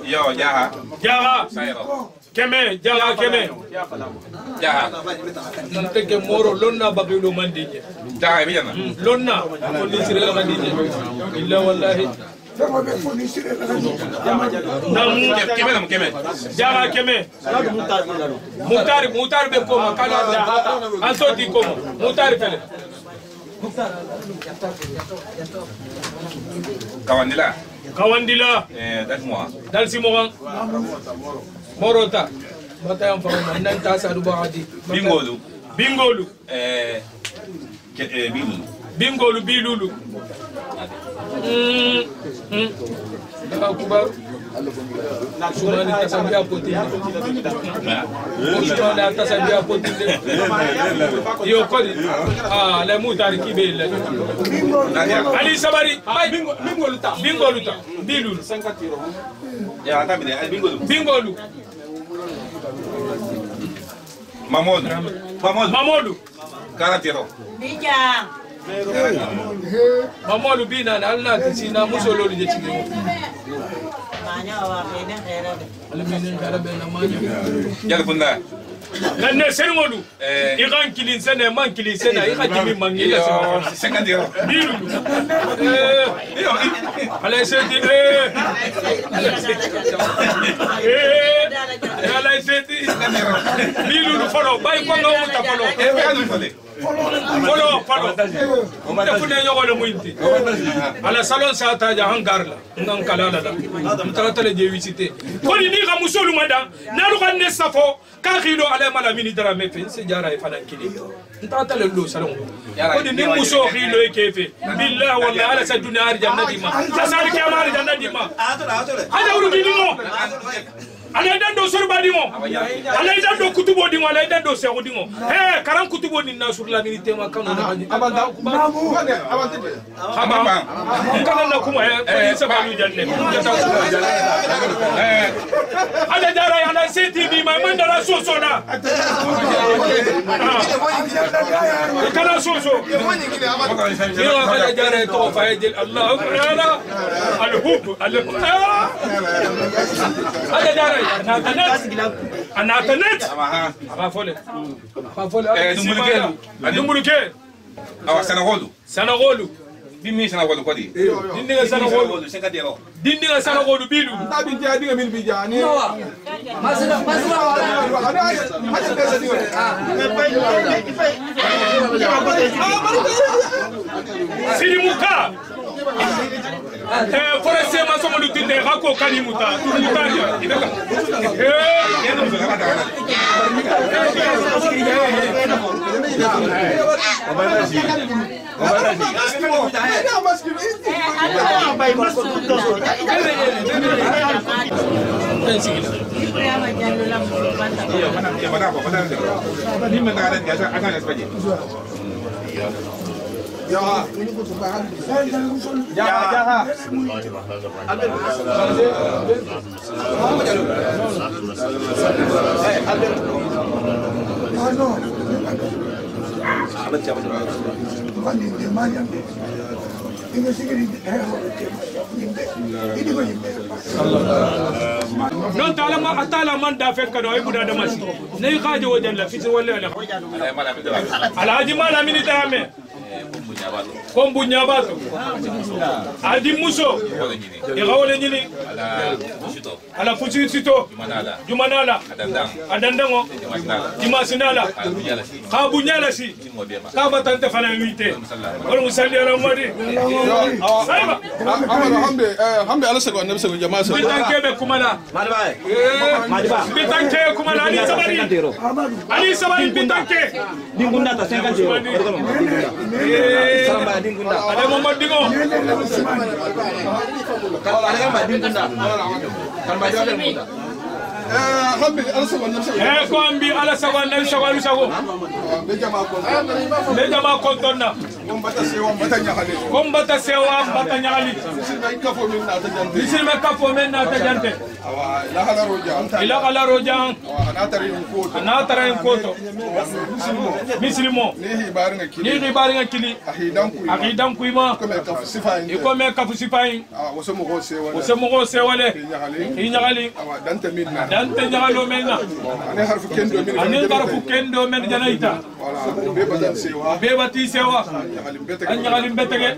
yo jaha keme jaha nante ke moro lonna babilu mandije jaha biyana lonna ko ni sire mandije illa wallahi keme jaga keme mutar be koma kala ansoti koma mutar fele kawandila dal simo morota mata yam fa nan ta sadu baadi Bingolu. Bilulu. Bingolu bilulu. Akubar. Sumani tasabia potinde. Sumani tasabia potinde. Yo kodi. Ah, la mutari kibele. Ali Sabari. Bingoluta. Bingoluta. Bilulu. 50 euros. Ya atamide bingolu. Bingolu. Mamodu. 40 euros. Bija. Mamodu bina na Allah tisina musololu je chigemo. Manya wa bene khaira. Alimene karabe na manya. Yalla bunda. Nanne senngolu. Iran kilin sene man kilin sene ikhatimi mangila sa 50 euros. Bilu. Ala seti ala seti bilu folo bay ko ngaw ta folo folo te fune yogole muinti ala salon sa ta ja hangar la ngan kala la mutara tele je visiter ko ni ga musolu mada nalu kan ne safo ka khido ala mala mini dara me fe se jara e fanan kili nta tele lo salon ko ni muso khido e kefe billahi wallahi ala sa dunya ar jannati ma asal ke amar jannati ma ada uru dingo ala dando sorba dingo ala dando kutubo dingo ala dando sego dingo karan kutubo ni na sur la minute ma kanu na abanda abanda kana na kuma se ba lu janne ala dara ala CTV ma mandara soso na kana soso yo ala dara to fa yajil Allah akbar al-hub ala dara Anatenet. Rafole. Numuluke. Awa Sanagolu. Sanagolu. Dimi Sanagolu kodi. Dindiga Sanagolu. 50 euros. Dindiga Sanagolu bilu. tabi dia dinga min bija ni Masuk Sidi Muka. Forestier masomo lutinde rako kani muta. Mutaria. non talama atala man da fekk do ay buda damasi ne xaje wojan la fiti wala alhaji mala minita ame kombu nyabato adi muso e gawole nyini ala fusi sito jumanala adandango dimasinala kabu nyala si ka batante fana wite wala musalli ala madi sayba hambe ala sago annabi sago jama'a sago bitanke be kumala madiba bitanke kumala ali sabari bitanke dingunda ta 50 euro Saramba dingunda ada Muhammad dingo kan dingunda kan ba dingunda hambe ala sago annabi sago ko ambi ala sago annabi sago le jama kontonna kombata sewa mbata nyali bisilme kafo men na ta jante ila ala rojan anatara en koto mislimo ni ribari nga kili akidan kuima iko me kafu sifain wose mo sewale inyagali dante nyagalo menna ani harfu kendo men janaita bebati sewa anyagali mbetege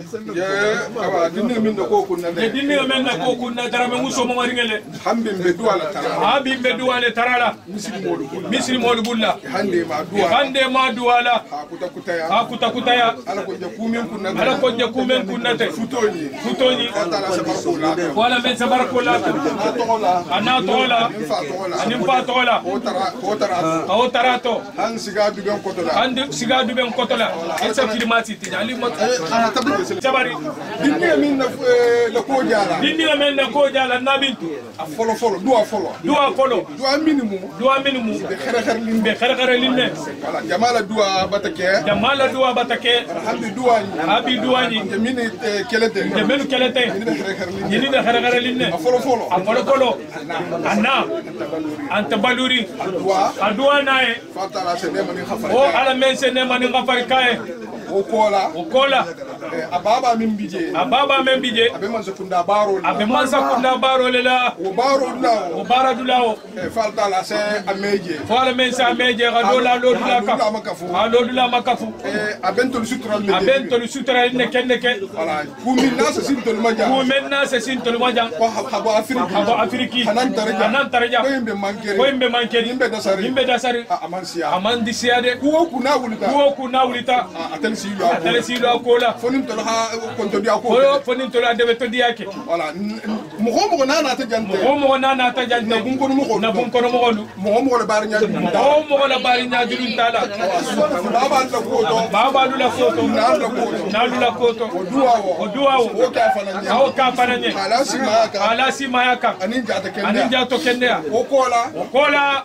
dinni min ko kunna dinni men na ko kunna dara me muso mo maringele hambe be duwala tarala misri modu bulla hande ma duwala ha kutaya ala ko jakumen kunna te futoni wala men sabarakola ana tola anim pa tola o tarato han siga dugan kotola ande siga du ben kotola esa filimati ti ali mot sabari dinni min na ko jala dinni men na ko jala nabintu folo duwa minimum be khara linne wala jamala duwa batake habi duwani jamini kelete yini de khara linne folo anna anta baluri adwa nae fatala sene mani khafar o ala men sene mani khafar kae o kola ababa min bije abe man sakunda baro lela o baro dulawo fatala se ameje fala men sa ameje gadola lodula makafu abentol sutra ne kenne ke wala kumin nasa sintol majan habo afriki hanan taraja ko imbe mankeri imbe dasari amandi siade kuwo kuna wulita atele silo akola fonin tolo ha konto dia ko fonin tolo ade beto diake wala mo nana ta jante na bun kono mo la bari nyaaju tala baba la foto na la koto o duwa o ka fananye ala sima yaka anin jato kende o kola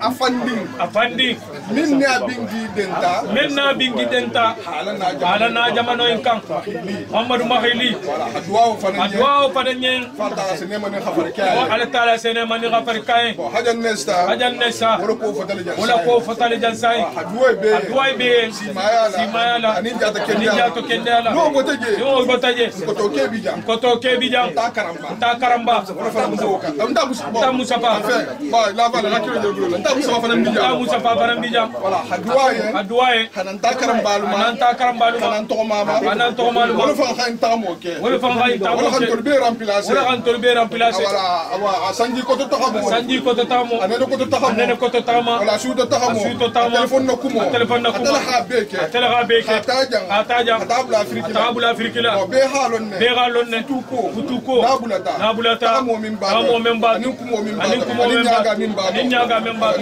afandi min na bingi denta ala na jamano en kan Muhammadu Mahili adwa fananye fatala sene mani khafar kae o ala tala sene mani khafar kae hajan nesta wala ko fatale jansai adwa be simayala anin jato kende ala no gotaje koto ke bijam ta karamba wala fa musafa ba la bala nakiro joglo ta musafa fanan bijam wala adwaye hanan ta karambalu hanan to mama wala fa khain tamo ke wala kan tolbe remplacer wala sanji ko to tamo anene ko to tamo wala suuto tamo telefon na kumo atala habeke ataja tabula afrikila be halon ne futuko nabulata tamo memba anin kumo memba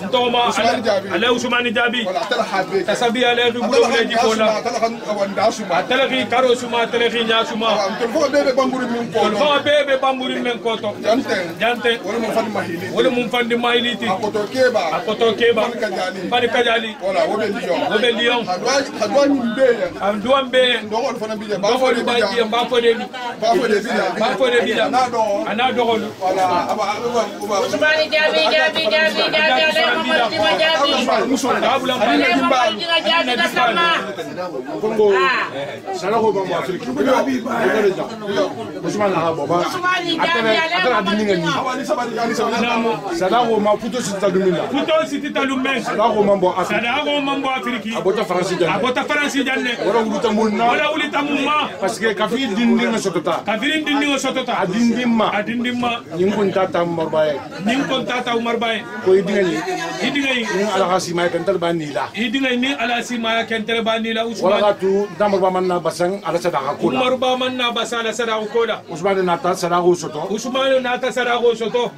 ntoma ala usmani jabi tasabi ala bulo leji kola atala ki karo suma atala ki nya suma bebe bamburi min koto jante wala mun fandi mahiliti akoto keba bari kajali wala wobe lion adwa mbe ndogol fana bije bafode bija ana dogolu wala Usmani jabi Kongo salako ba mo Afrique Usmani ha boba atara dininga ni salako ma puto sita lumena salako mambo Afrique abota faransi janne wala ulita munna parce que kafiri dindinga sotota adindimma ningun tata Umar Baye ko idinga ni ala hasima kan talbanila ni ala sima kan talbanila Usman wala tu damar ba manna basang ala sadaka kola Umar ba manna basala sadaka kola Usman nata sadaka soto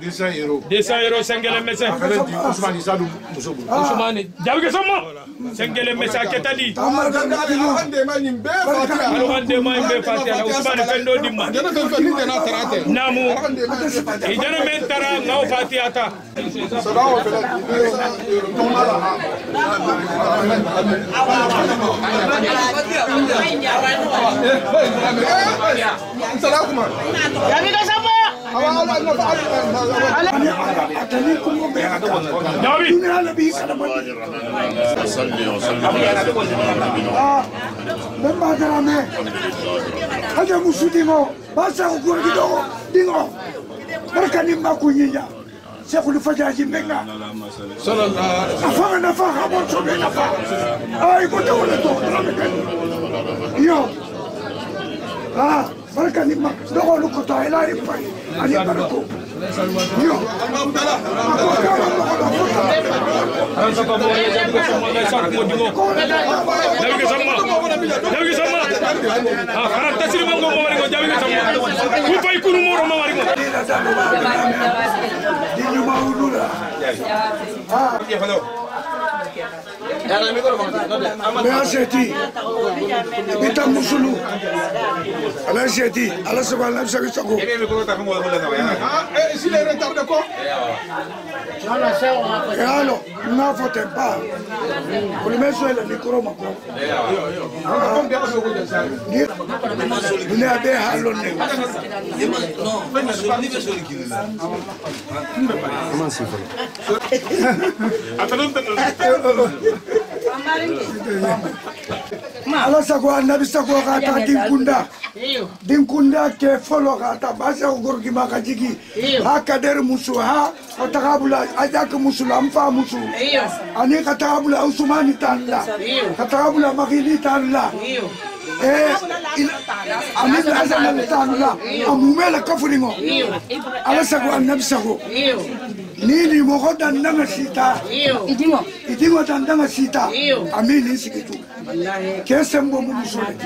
200 euros sengele mesa Usman isadu musobu Usman jawi ke sama sengele mesa ketali hande mani be fatia Usman fendo dimma namu ijana men tara ngaw fatia ta sadaka Sekul fajaji menga sallallahu afanga nafaha bonso be nafaha ay ko to wala to yo baraka ni mak do lu ko to ila ri pai ani barako yo Ransa pa mo ya jabi sama na sak mo dimo jabi sama karam tasiri mo mo mari ko jabi sama ku fay kunu mo ro mari ko dinyu maulula Mais acheté, bita musulu, ala acheté, ala sabal ala sago. S'il est retardé quoi? Et alors, n'a voté pas. Pour le mettre sur le micro, ma quoi. Vous n'avez pas halonné. Ala sago anabi sago kata dinkunda ke follow kata basa gorgi makajigi hakader musu ha katabula ajak musu amfa musu ani katabula usmani talla katabula magili talla ani azana talla amumela kafulingo ala sago anabi sago nini mogoda ndanga sita idingo tandanga sita amini sikitu kesembo mumusole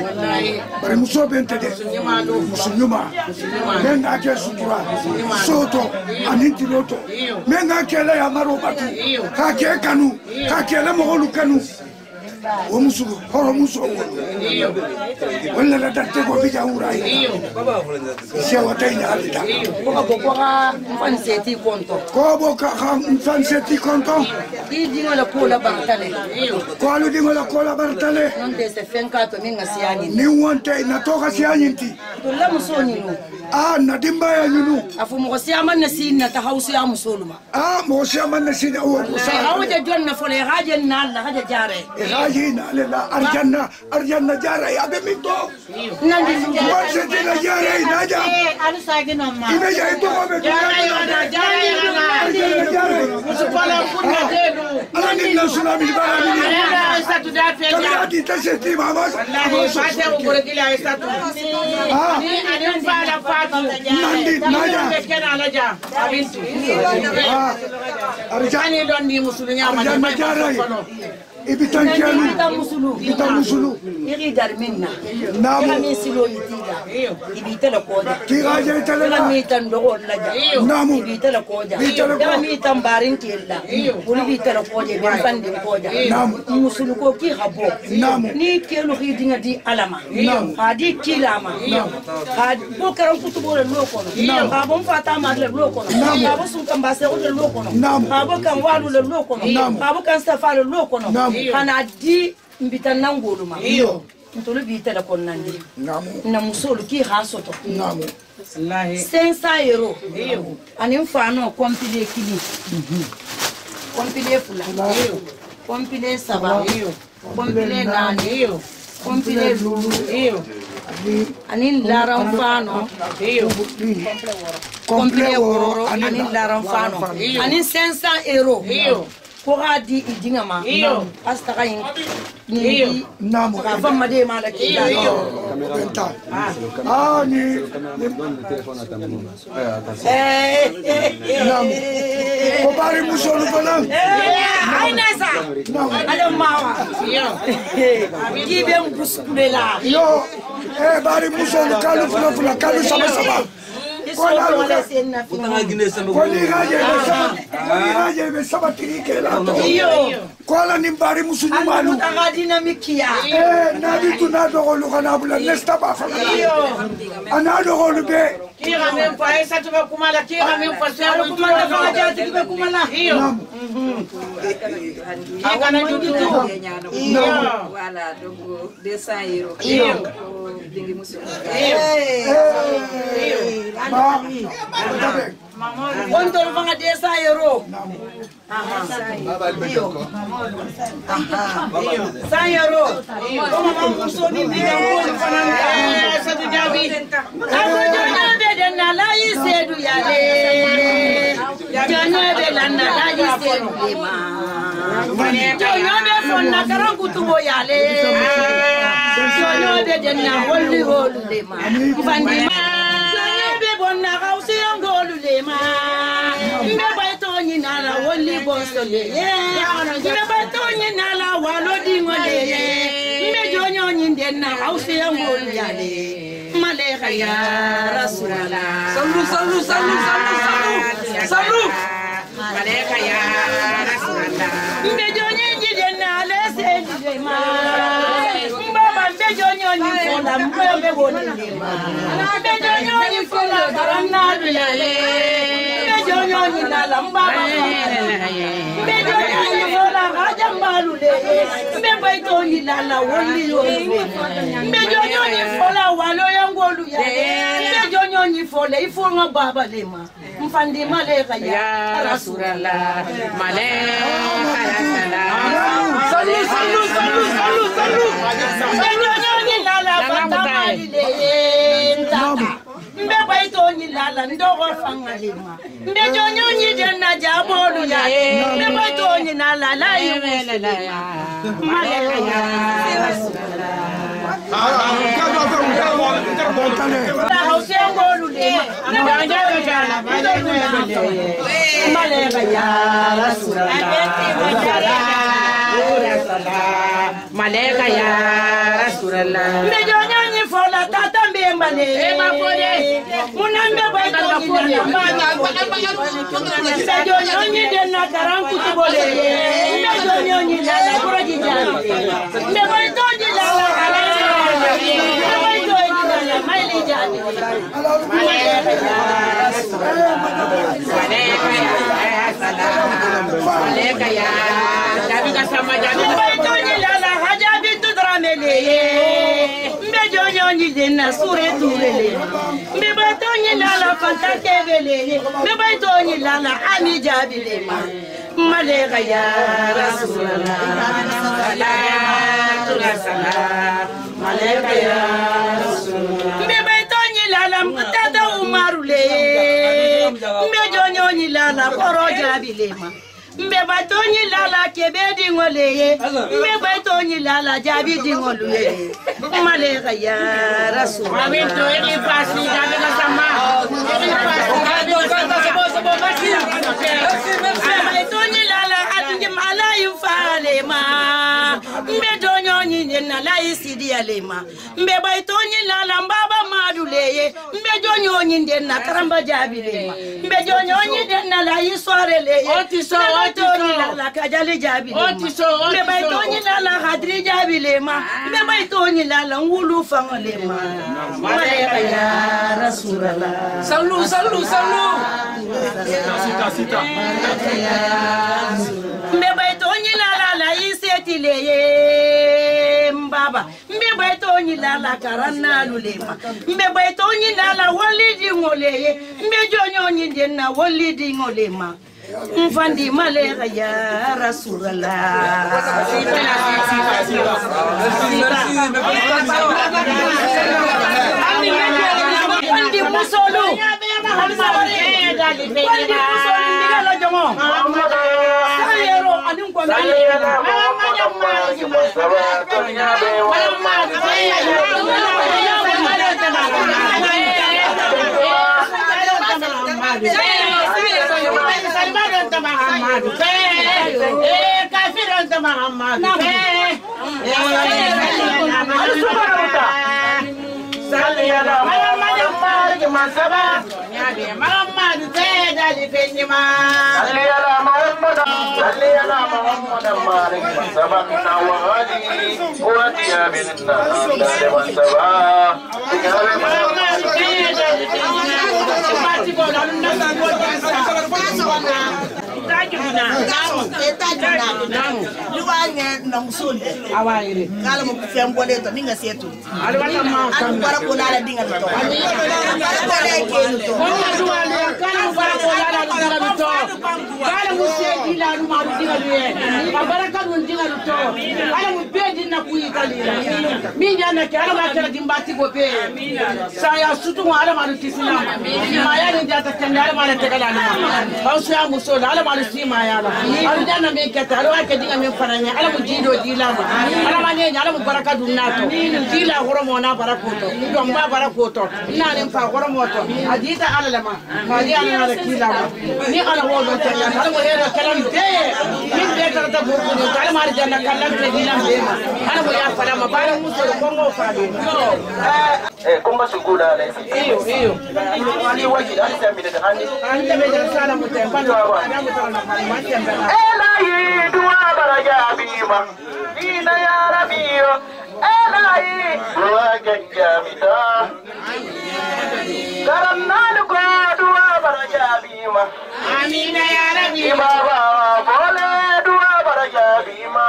bari musobe ntede musunyuma menga ke sutura soto aninti loto menga kele ya marobatu ka ke kanu ka kele mogolu kanu o musugo horo musugo wala la datte ko bija urai sia watanya alita ko ka mfanseti konto ko boka ka mfanseti konto idingo la kola bartale ko alu dingo la kola bartale non de se fenka to minga siani ni wonte na toka siani nti to la musoni no na dimba ya nyunu afu mo siama na sinna ta hausu ya musoluma mo siama na sinna o musa hawaje jonna fole haje na Allah haje jare hina lela arjanna jara ya be mito nandi wonse dina jara inaja alu sagi no ma ime ya ito ko be jara musupala kunna dedu alani na tsunami bara ni sa tu da fe kama di taseti mama wallahi fate o gorgila esatu ni adin fala fatu nandi naja kena alaja abintu arjani don ni musulunya ma jara ibitankialu musulu iri darminna namu misilo yitiga ibitala koja tiraje tala mitan dogo laja namu ibitala koja da mitan barin kella uri bitala koja ben fande koja namu musulu ko ki habo namu ni kelu hidinga di alama hadi kilama had bokaram kutubo le lokono habo mfata ma le lokono habo sultan base o le lokono habo kan walu le lokono habo kan safa le lokono kana di mbita nangoluma ntolo bitela konnandi na musolu ki hasoto wallahi 500 euro ani mfano compile kili compile fula compile saba compile nani compile lulu ani laran fano compile woro ani laran fano ani 500 euro ko di idinga ma asta kayin ni namu ka famma de mala ki benta ni namu ko bari musolu fana aina sa ala mawa ki be mbuskula yo bari musolu kalu fula kalu sama Koli be saba tirike la to. Kola ni bari musuju malu. Nabi tuna dogo kana bula nesta ba fa. Ana dogo be. Kira men fa esa to kumala kira men fa sa kumala fa jati be kumala. Agana jutu. Wala dogo 200 euro. Dingi musuju. Quanto lo van a 10 euro? 100 euro. Como vamos soni diga ko fananga sa tu jabi. Amo jona be na la yisedu yale. Jona be la na la yisedu lema. Jona be fonna karangu tubo yale. Jona be na holli holu lema. Fandi bonna gausi angolu lema mbe baito nyinala woli bosole mbe baito nyinala walo dingole mbe jonyo nyindena gausi angolu yale maleka ya rasulullah sallu maleka ya rasulullah mbe jonyo nyindena malese lema mbaba mbejo nyoni fola mbebe woni lema mbejo nyoni fola barana lele mbejo nyoni lala mbaba mbejo nyoni fola hajambalu lele mbebe toni lala woni yoni mbejo nyoni fola walo yangolu ya mbejo nyoni fola ifunga baba lema mfandi maleka ya Rasulullah maleka ya salam salut mbejo nyoni lala batamali lenta mbeba itoni lala ndogo fanga lema mbejo nyoni denna jabolu ya mbeba itoni lala la yela ya maleka ya Rasulullah Maleka ya Rasulullah mbejo nyoni fola tata mbembale munambe baito mbejo nyoni denna karanku tibole mbejo nyoni lala kuraji jani mbejo nyoni lala maili jani maleka ya dabiga sama jani mbejo nyoni lala haja bintu dramele mbejo nyoni denna sure turele mbejo nyoni lala fantake vele mbejo nyoni lala ami jabile maleka ya Rasulullah salam maleka ya Rasulullah mbejo nyoni lala mtata umarule mbejo nyoni lala koro jabile mbeba toni lala kebedi ngoleye mbeba toni lala jabi dingoluye maleka ya Rasul amito eni pasi jabe na sama eni pasi mbeba toni lala atinge mala yufale ma mbedo nyoni nena la isidi alema mbeba toni lala mbaba maduleye mbedo nyoni nena karamba jabi lema mbedo nyoni nena la isore leye otiso toni la kajali jabi me bay toni la hadri jabi lema me bay toni la ngulu fangolema maleka ya Rasulullah sallu sita me bay toni la iseti leye mbaba me bay toni la karana lulema me bay toni la walidi ngoleye me jonyo nyindenna walidi ngolema mfandi maleka ya Rasulullah andi musolu ndikala jongo sayero adin ko awayire kala mo fembole to ninga setu alwata ma kan bara ko la dinga to kala bara ko la dinga to kala mo se dila no ma dinga duye baraka no dinga to kala mo be dinna ku itali mi jana kala ma kala dimbati go be saya sutu ala ma tisina ma ya ni jata kan ala ma te kala na au sa mo so ala ma si ma ya la ala jana me ke taro ke dinga me faranya ala mo jido dila ma ala ma ne ala mo baraka dunna to dila horomo na barakoto do mba barakoto ina ne fa horomo to adita ala lama ma di ala na kila ma ni ala wo do tanya ala mo hero kalam de min be tarata burbu ni ala ma janna kallam te dila be ma ala mo ya fara ma bara muso ko ngo fa do kumba sugula le iyo ani waji ali tambi de ani tambi de sala mo te ba do ala mo ta na ma tembe ela yi duwa baraja bi ma Amina ya Rabio Elai Wagajamida Karamnal Dua Barajabima Amina ya Rabio Baba Bole Dua Barajabima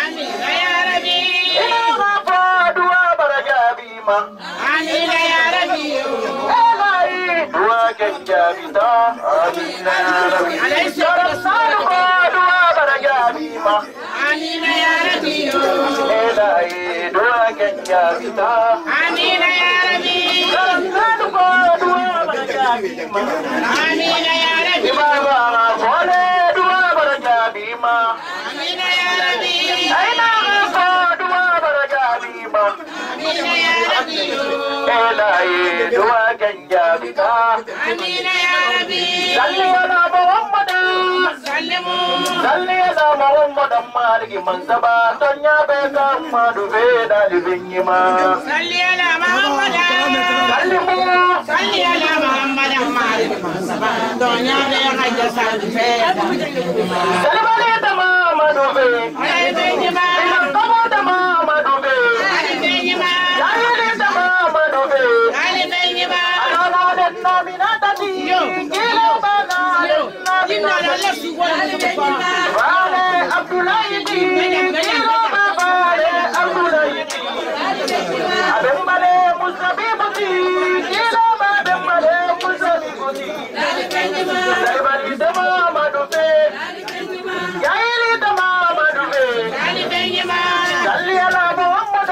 Amina ya Rabio Baba Dua Barajabima Amina ya Rabio Elai Wagajamida Amina ya Rabio Karamnal Dua Barajabima Amina ya Rabio Elai Dua Gajabita Amina ya Rabio Karamnal Dua Barajabima Amina ya Rabio Baba Bole Dua Barajabima Amina ya Rabio Aina Dua Barajabima Amina ya Rabio Elai Dua Gajabita Amina ya Rabio Salli ala Muhammad Salli ala Muhammad Margi Mansaba Tonya Beka Madu Veda Livinyima Salli ala Muhammad Salli ala Muhammad Margi Mansaba Tonya Beka Jasad Veda Salli ala Muhammad Alivinyima Kamu Dama Madu Alivinyima Salli ala Muhammad Alivinyima Alana Denna Minatati Gila Bana Denna Vale Abdullahi Gila Baba Abdullahi Abembale Musabibuti Gila Abembale Musabibuti Salibali Dama Madufe Yaili Dama Madufe Salli ala Muhammad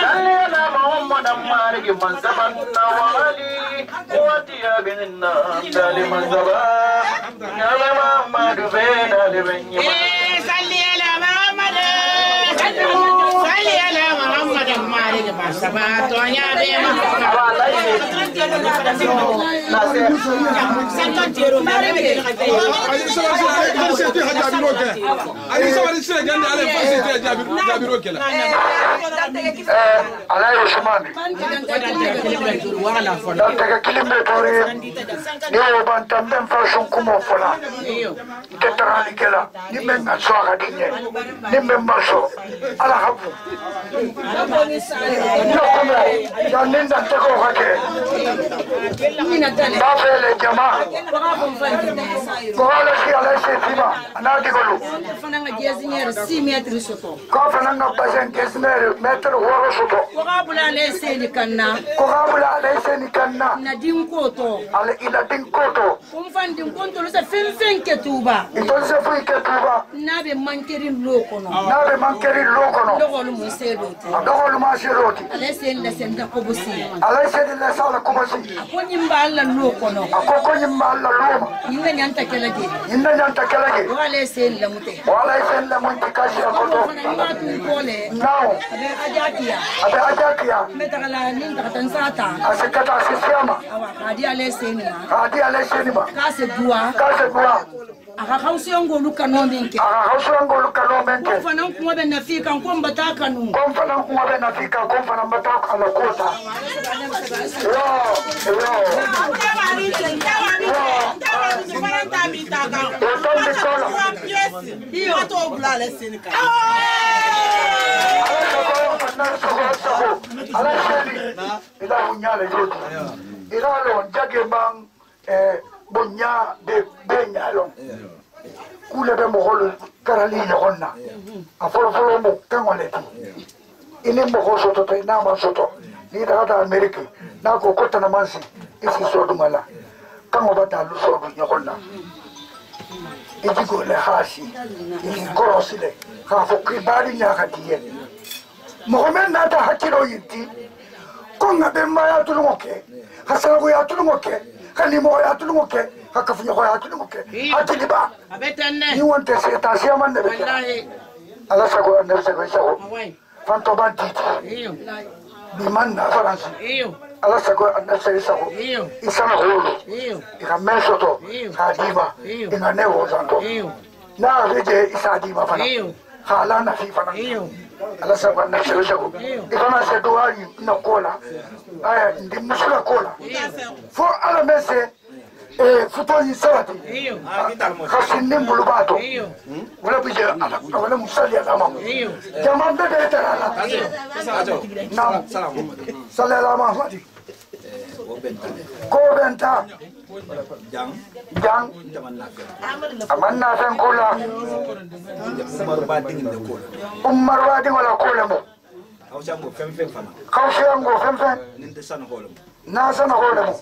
Salli ala Muhammad Marigi Mansaban Nawali Watiya binna Dali Mansaba Nyala Muhammad Veda Livinyima Salli ala Muhammad Salli ala Muhammad Marigi Mansaba Tonya Bema Alay Usman Dantaka kilimbe tori Niyo bantamben fashion kumo fola Tetarani kela Nimbe ngatso akadinye Nimbe mbaso Ala hapu Nokume Yaninda nteko hake Bafele jama Bohala si alay se tima Anadi golu Fananga jezinyer 6 metri soto Kafananga bazen jezinyer metri woro soto Kokabula leseni kanna Nadim koto Ale ila din koto Kumfandi konto lusa fenfen ketuba Itonse fu ketuba Nabe mankerin lokono Dogolu museroti Dogolu maseroti Alesen la senda kobusi Alesen la sala kobusi Akoni mballa lokono Akoni mballa loma Inga nyanta kelage Wala sen la mute kashi akoto Matu pole Now Abe ajakia Metagala ninda katansata Asekata asisiama Hadi alesenima Kase dua Akakausi yangu luka nomenke Kumfana nkuwabe nafika nkuambataka nu Kumfana mbataka alakota Bonya de benyalon kule be mogol karali yonna afolo mo kangoleti ile mo soto to na ma soto ni da America na ko kota na mansi isi sodo mala kango bata lu sodo yonna ijigo le hashi ni korosile ha fo kribari nya kadiye Mohamed na ta hakiro yiti ko ngabe ma ya tulungoke hasako ya tulungoke Kanimo ya tulungoke hakafunya ya tulungoke hatiliba abetane ni wonte seta siama ne wallahi ala sago ne sago fanto banditi iyo biman na faransi iyo ala sago ne sago iyo isana holo iyo ikamesoto hadiba ingane wozanto iyo na reje isadiba fana iyo hala na fifana iyo ala sago ne sago ikona se doari na kola aya ndi musula kola fo ala mese futoji sawati khasinin bulubato wala bije ala wala musali adama jama bebe tarala nam sallallahu Muhammad ko benta jang amanna fen kola umar ba ding wala kola mo kawshango femfen na sana hole mo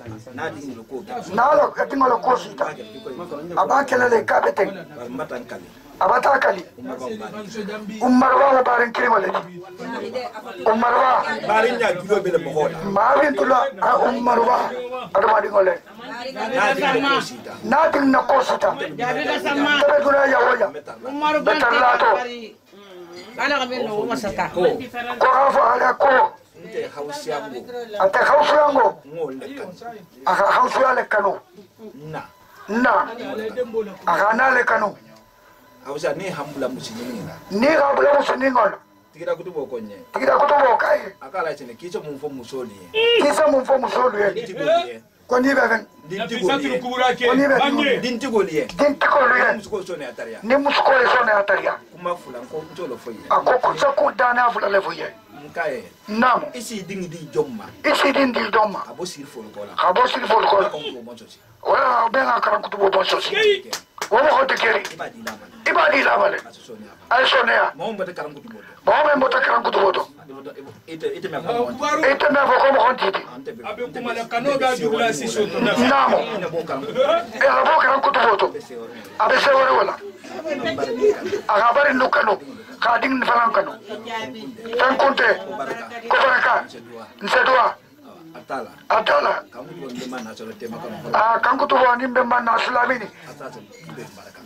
na lo katingo lo kosita abakela le kabete abata kali umar wa barin kirimo le umar wa barin nya julo be le mo marin tula umar wa adama dingole na din na kosita tabe dura ya woya umar ba talato ana kameno masata ko hafa ala ko ate hausiango aka hausiale kanu na aka nale kanu hausa ni hambula musininga ni hambula musininga tikira kutubo kai akala chene kicho mumfo musoli ko ni be dintigoliye ni muskole sone ataria kuma fulan ko ntolo foye akoko sako dana fula le foye nkaye nam isi dingi di jomma abo sir fol kola wala benga karam kutubo bonsosi wala hote keri ibadi lamale ay sonea mo mbata karam kutubo ite me ko mo kontiti abe kuma la kano ga dubla si soto na namo e abo karam kutubo abe sewore wala agabari nukano kading falankano tan konte ko baraka nsedwa atala kanku to wani mbemba na sulamini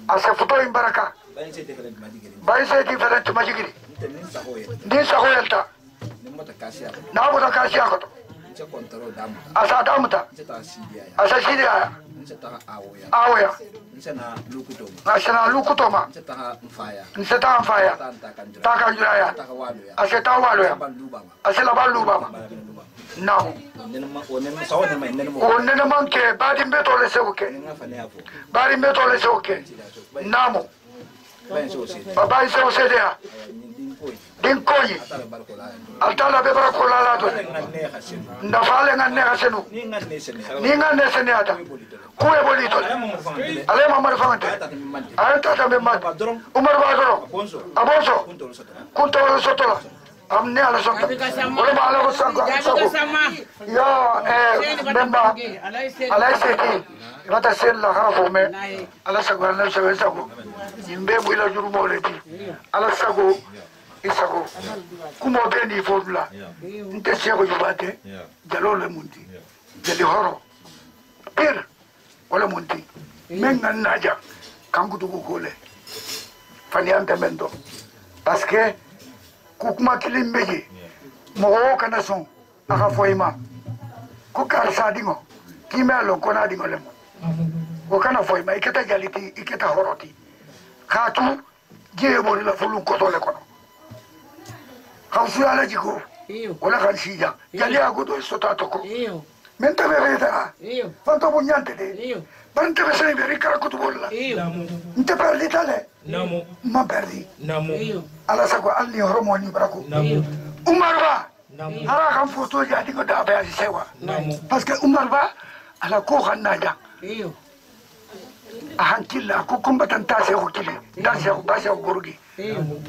asa futo imbaraka baise different majigiri din sahoyalta na bota kasiya ko asa damuta asa sidia awoya nsena lukutoma nseta mfaya taka njuraya aseta waloya asela balubama now onene manke badi mbetole seuke namo baba iso sedea dinkoyi altala be bara ko la to ndafale nganne hasenu ni nganne senata ko e bolito ale mamar fante ay tata be mad umar badoro abonso kunto sotola amne ala sotola wala ba ala sako ya memba ala seki mata sella hafo me ala sako ala sako imbe buila juru moleti ala sako isago kumo beni fodula nte sego jubate jalo le mundi jali horo pir wala mundi menga naja kangu tu kule fani ante mendo parce que kukuma kilimbeji mo kana son aka foima ko kar sadingo kimelo kona dingo lemo ko kana foima iketa jaliti iketa horoti khatu jebo la fulun ko tole kono Hausuala jiko, wala kansija. Jali aku tu sotato ko. Menta berita. Fanto bunyante de. Bante besai berikara kutu bolla. Nte perdi tale. Namo. Ma perdi. Namo. Ala sako alni hormoni baraku. Namo. Umar ba. Ara kan foto jadi ko da ba sewa. Namo. Parce que Umar ba ala ko khanaja. Ahankilla ko kumbatan ta se ko kile. Da se ko ba se ko gurgi.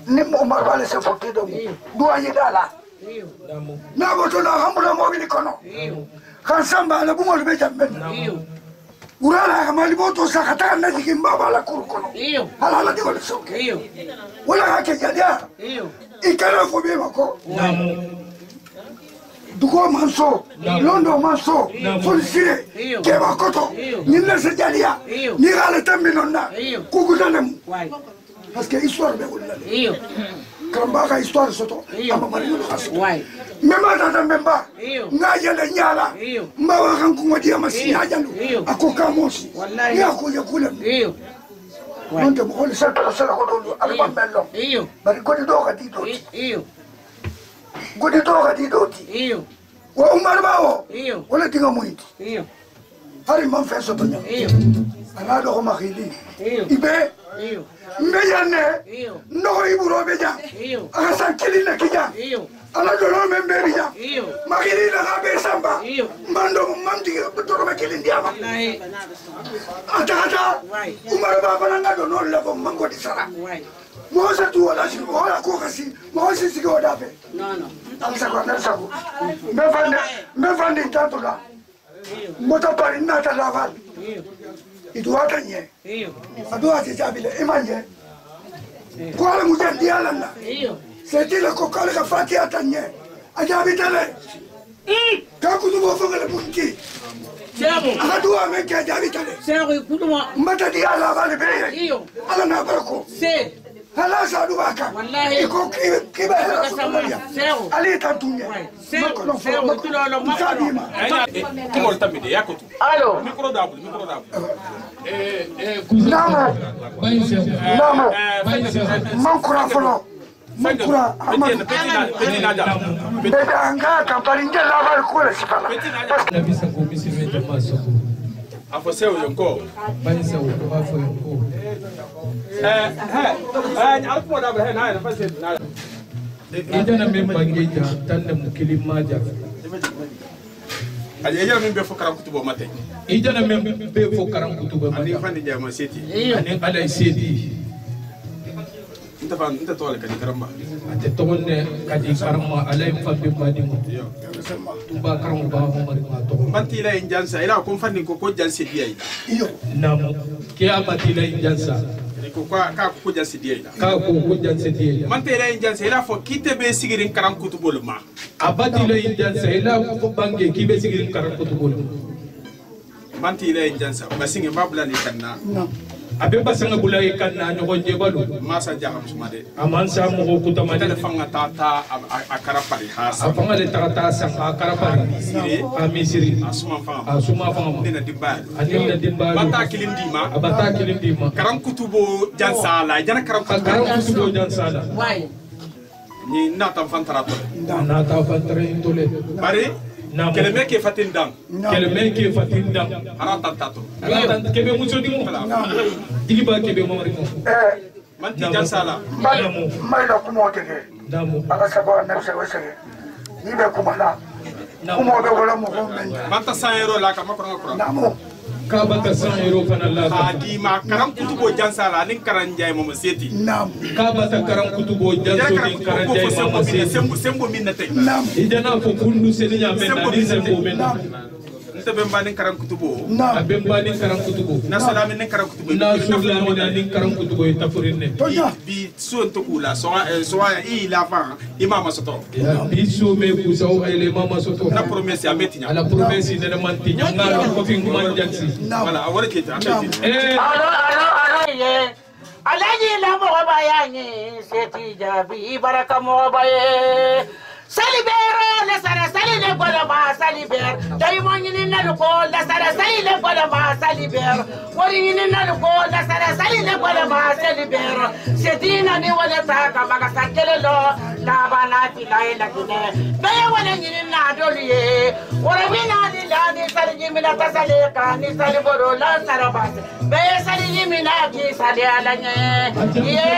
Nim Umar wala se fotte do duwa yidala na boto la hamula mo bi kono kan samba la bumol be jamben urala kamali boto sakata na jikin baba la kur kono hala di wala so wala ha ke jadia ikara fo be mako duko manso londo manso fulsire ke bakoto ninna se jadia ni gala tambinonna kugudanem parce que histoire be wala kamba ka histoire soto ama marino khas mema tata memba ngaje le nyala mbawa kan ko ngodi ama siya jalu akoka mosi ya ko ya kula nonde mo hol sa ko do alba mello bari godi do ka di wa umar bawo wala tinga muiti hari man fɛ sɔtɔ ɲa a n'a dɔgɔ ma k'ili i bɛ n bɛ yan dɛ nɔgɔ i buro bɛ jan a ka san kelen na k'i jan ala dɔlɔ bɛ n bɛɛ bi jan ma k'ili la k'a bɛ sanba n b'an dɔn man tigi dɔrɔmɛ kelen di a ma a ta ka taa umaru b'a fana ka dɔn n'olu la fɔ man ko di sara mɔgɔ se tu wala sigi mɔgɔ la ko ka si mɔgɔ si sigi o da fɛ ala sago ala sago n bɛ fan di tanto la moto pari nata laval itu wata nye adu ati jabile imanye ko ala mujandi ala na seti la ko kala ka fati atanye ajabi tale ka kudu bo fongale punki adu ame ke ajabi tale sero kudu mata di ala vale bere ala na barako hala sadu baka wallahi ko kiba hala somalia ali tantunya makono fo makono mukadima kimo tamide yakotu allo micro dabu namo mankura folo mankura beda anga kamparinje laval kula sipala nabisa ko misime jama soko afo sewo yonko banisa ko afo yonko alpo dabu he na fa se na ijana me bangeja tanne mukili maja ali ejana me be fo karam kutubo mate ijana me be fo karam kutubo mate ani fandi jama seti ani ala seti nta tole kadi karamba ate tonne kadi karamba alay fabbe badimo tuba karam ba mo mari ma to manti la injansa ila ko fandi ko janse diay iyo namo ke amati la injansa ko ka ko janse diay ka ko janse diay manti la injansa ila fo kite be sigirin karam kutubol ma abati la injansa ila ko bange kibe sigirin karam kutubol manti la injansa basinge babula ni kanna abe basanga bulay kanna nyogo jebalu masa jaham sumade amansa mo ko tamade telefanga tata akarapari hasa afanga le tata sanga akarapari amisiri asuma fanga dina dimbal adina dimbal bata kilindima abata kilindima karam kutubo jansala jana karam kutubo jansala why ni nata fantara to nata fantara intole bari keleme ke fatindang arata tato kebe muso di mo digi ba kebe mo mari mo manti jansala mai la kumo tege ala sabo na sewe sege ni be kumala kumo be wala mo men manta 100 euro la ka makoro ngakura namo ka bata 100 euro fana la hadi ma karam kutubo jansala nin karanjay mo seti nam ka bata karam kutubo janso nin karanjay mo seti sembo min nate nam idana ko kundu seninya men na ni sembo men bemba nin karam kutubo na bemba nin karam kutubo na salami nin karam kutubo na sulami nin karam kutubo itafurine bi so to kula so i la fa imama soto bi so me ku so ele mama soto na promesse ametinya ala promesse ne mantinya ngalo ko fi ngman jansi wala awore ke ta alo ye alaji la mo bayani seti jabi baraka mo baye salibero la sara salile gola ma saliber dai mo nyini na ko la sara salile gola ma saliber wori nyini na ko la sara salile gola ma saliber sedina ni wala ta ka maga sakele lo la bana ti la ila kine dai wala nyini na doliye wora bina di la ni saliji mina tasale ka ni saliboro la sara bas be saliji mina ki sale ala nye ye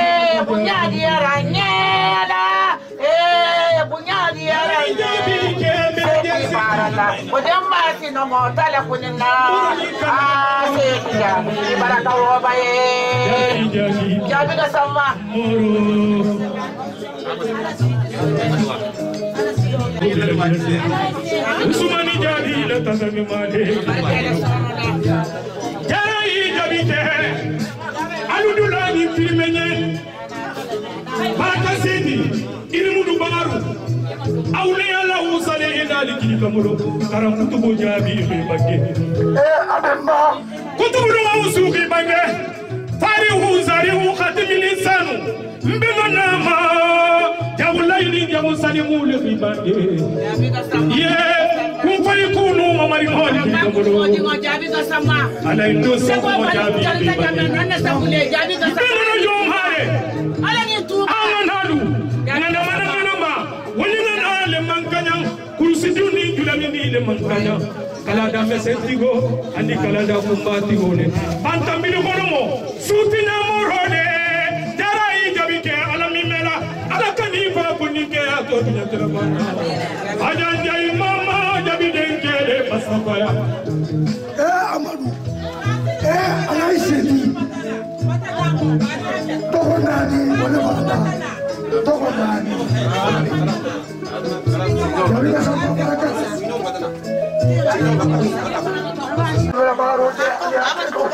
bunya di aranye la bunya no mo tala kunina baraka wo baye jabi ga sama Usmani jabi la tasami male jarai jabi te aludulani filmenye bakasidi ilmudu baru awliya la usale inali kini kamulo karam kutubo jabi be bagge abemba kutubu no usuki bagge fari huzari hu khatim lisan mbinama jawlaini jawsalimu li bagge ye kun fay kunu mamari holi kamulo jabi ga sama ala indo sama jabi be bagge sabule jabi ga sama no yo hare ala ni tu amanalu ngana mana wani nan ale mankanya kursi duni julami ni le mankanya kalada mesentigo andi kalada kumbatigo ne antambilu konomo sutina morode jarai jabike alamimela ala kani fa kunike atodina telebana ajanja mama jabidenke pasapaya Amadou alay sedi tokonani wala bana tokonani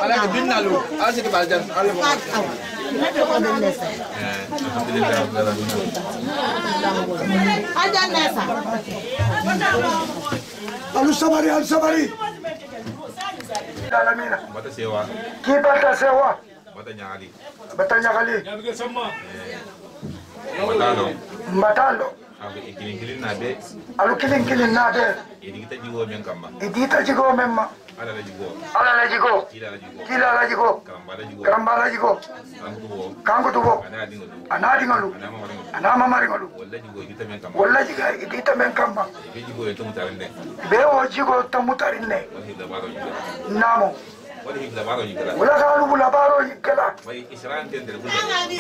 ala ke binnalu ala ke baljan Al sabari Dalamina Bata sewa Kibata sewa Bata nyagali Bata nyagali Matalo Kilin nabe Alu kilin nabe Idita jigo men kamba Idita jigo memma Ala la jigo Kila la jigo Karamba la jigo Kangu tubo Anadi ngalu Anama mari ngalu Walla jiga idita men kamba Bewo jigo tamutarinde Namo wala kalu bula baro yikela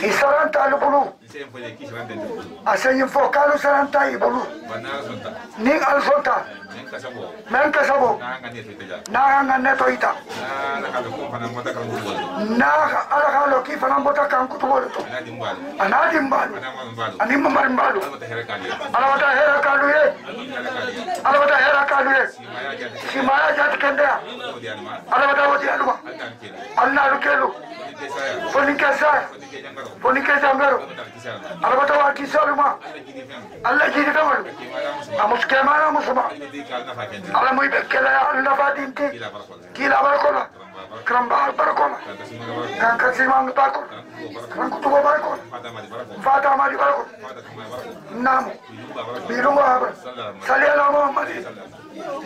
isaran talu bulu asenyin fo kalu saran tayi bulu ning alfonta men kasabo na nga neto ita na ala kalu ki fanan bota kan kutubolo to anadi mbalu ani mamari mbalu ala wata hera kalu ye simaya jati kendea ala wata wati aluma alna lukelu fonike jangaro ala wata wati saluma alla jidi kamalu amuskemana musuma ala muy bekela alna fadinti kila barakola kramba barakola kan kasimang bakol kan kutuba bakol fata mari bakol namu bilu abra sali ala muhammad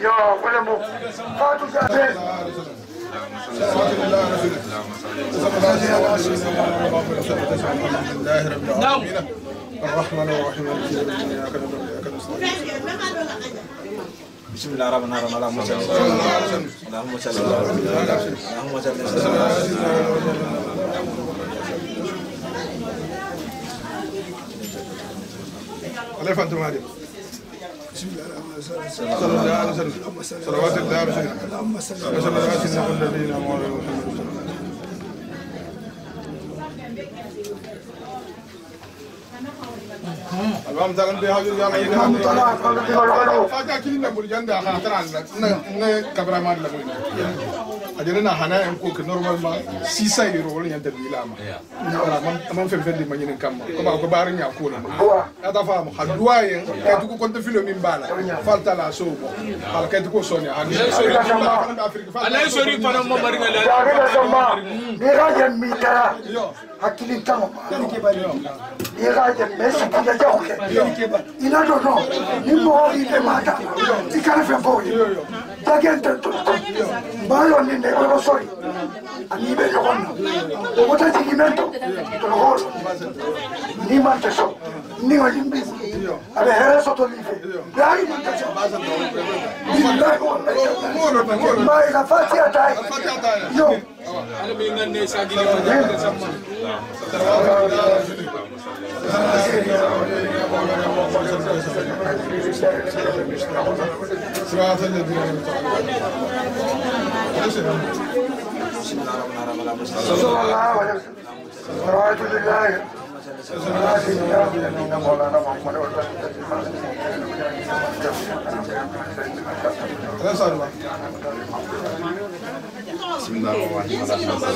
yo wala mo fatu jabe نعم الرحمن الرحيم مالك يوم الدين اياك نعبد واياك نستعين بسم الله الرحمن الرحيم اللهم صل عليه فانتم هذه بسم الله الرحمن الرحيم صلى الله عليه وسلم صلوات الله وسلم اللهم صل على سيدنا الذين امروا محمد Alhamdulillah dalam dia hadir yang ini. Fajar kini nak boleh janda hantaran na kameraman lah boleh. Ajaran na hana yang ku normal mah sisa euro boleh yang terbila mah. Nah, man fem di mana kam. Kau aku barang yang aku nama. Ada faham? Hadua yang itu ku konten film imbala. Falta la so. Kalau kita ku sonya. Alai sorry pada mau baring alai. Jangan sama. Mirajan mitra. Hakili tamu. Mirajan Messi punya jauh ke. Ina dono. Ni mau ide mata. Ikan femboy. Jangan tertutup. Balon ni ne kalau sorry. Ani beli kono. Obat jigimento. Terus. Ni mata so. Ni wajib bis. Ada hera soto live. Lagi mata so. Mai kafati atai. Yo. Ada bingan ni sagi ni sama. صراط الذين أنعمت بسم الله الرحمن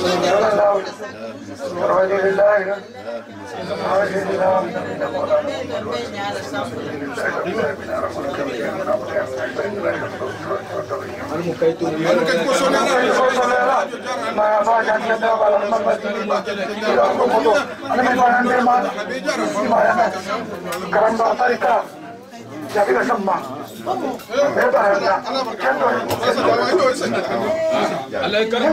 Jadi sama. Alai karam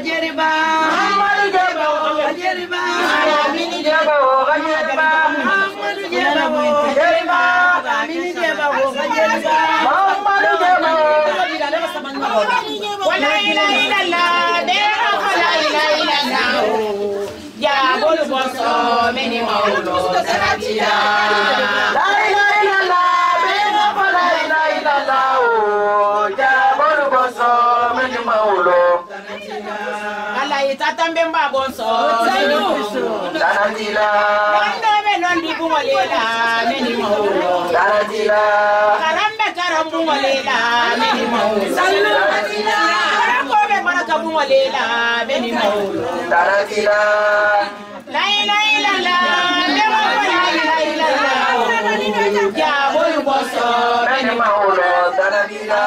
Jeriba Yerima Muhammadu Jeba wo Yerima Amini Jeba wo Yerima Muhammadu Jeba wala ilaha illallah dera wala ilaha illallah ya bolu boso meni maulo saratila la ilaha illallah dera wala ilaha illallah ya bolu boso meni maulo ala itatambe mbabonso saratila ndo melondi bungolela meni maulo saratila karambe karambungolela meni maulo saratila karakobe barakabungolela meni maulo saratila la ilaha illallah la ilaha illallah ya bolu boso meni maulo saratila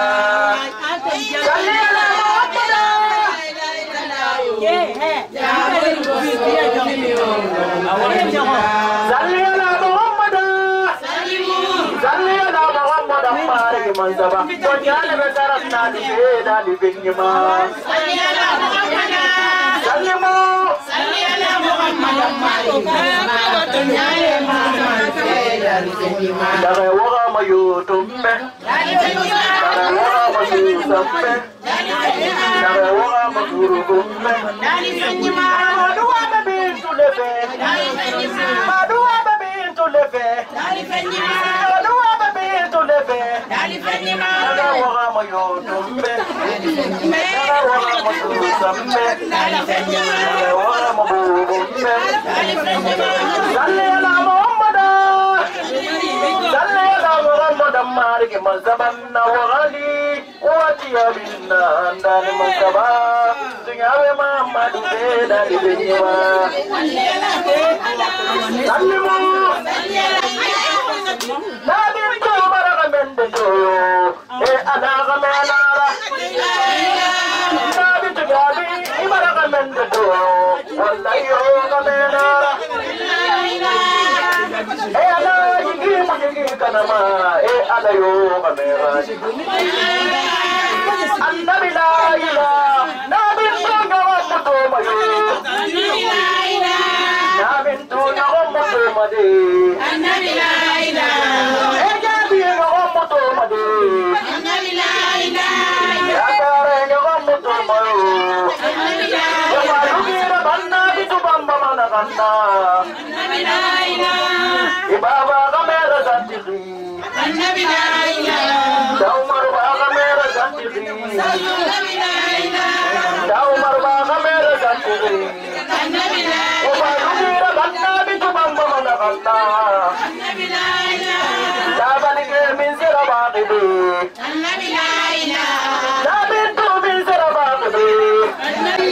sallela muhammada ya bolu boso meni maulo sallela muhammada sallela muhammada mari manzaba bonyale betarafna dibeda dibinyima sallela muhammada sallimu sallela muhammada mari manzaba bonyale betarafna dibinyima dawe waga mayutumbe dawe waga mayusambe dawe waga magurukumbe dibinyima maduwa babintu lefe maduwa babintu lefe maduwa babintu lefe dawe waga mayutumbe dawe waga mayusambe dawe waga magurukumbe sallela muhammada sallela muhammada marike manzabanna wagali watiya minna andani manzaba tunyawe muhammadu beda dibenyima sallimu nabi to baraka mende joyo e anaga menara nabi to gabi baraka mende joyo wallahi o menara e ala yigi kanama e ala yo menara annabi la ilaha nabi to gawa to mayo nabi to gawa to made annabi la ilaha e jabi gawa to made annabi la ilaha ya kare gawa to mayo annabi la ilaha banna bitu bamba mana kanna annabi la ilaha ibaba kamera santiri annabi la ilaha daumar ba kamera santiri annabi la ilaha daumar ba kamera santiri annabi la ilaha banna bitu bamba mana kanna annabi la ilaha dabani ke min sira baqibi annabi la ilaha dabintu min sira baqibi annabi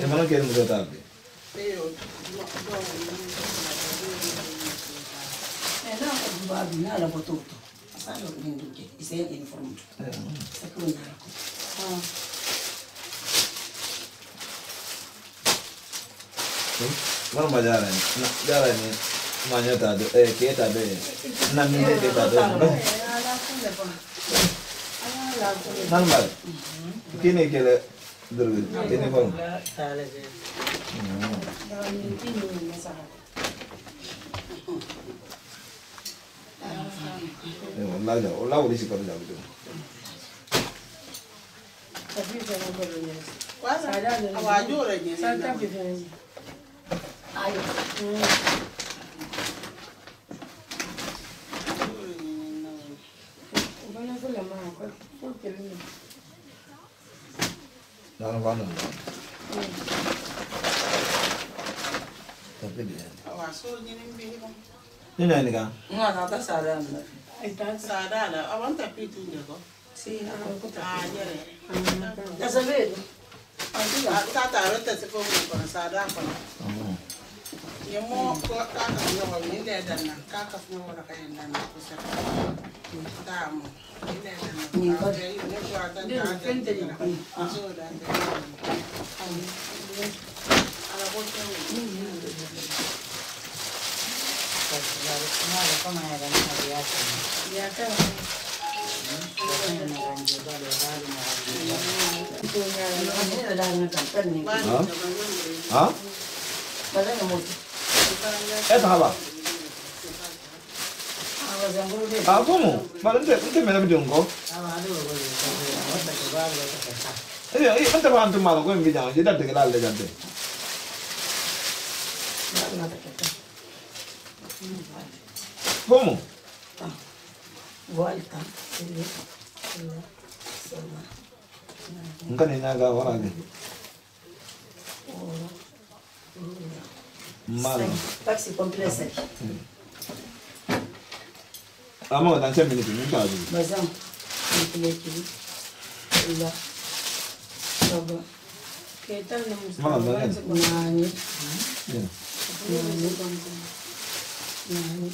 Emang kirim ke tapi. Mana jalan? Jalan ni mana tadi? Kita ada. Nami kita ada. Normal. Kini kira dulu. Kini pun. Allah boleh sih kalau jauh tu. Tapi jangan berani. Saya awak jual je. Saya tak berani. Ayo. Banyak tu lama aku. Dalam mana? Tapi dia. Awak suruh ni bini. Ini kan? Enggak ada saran. Itu saran lah. Awak tak pitu je kok. Si aku tak. Ya. Ya sabed. Aku tak tahu tak sepuluh pun saran pun. Yang mau kakak nyawa ini dia dan kakak nyawa nak kain dan aku sekarang. Tamu. Ini dan. Ini kau dia ini kuat dan dia. Masuk dan dia. Ada bocor ini. Ada pemahaman biasa. Biasa. Hah? Apa? Apa mu? Malam tu, kita mana berjumpa kau? Iya, kita bahan tu malam kau yang bijak, jadi tak terkenal le jadi. Kamu? Engkau ni naga orang ni. Malam. Taksi kompleks. Amo dan saya minit ni tak ada. Bazam. Kompleks. Iya. Coba. Kita ni. Malam banyak. Nani. Ya. Nani.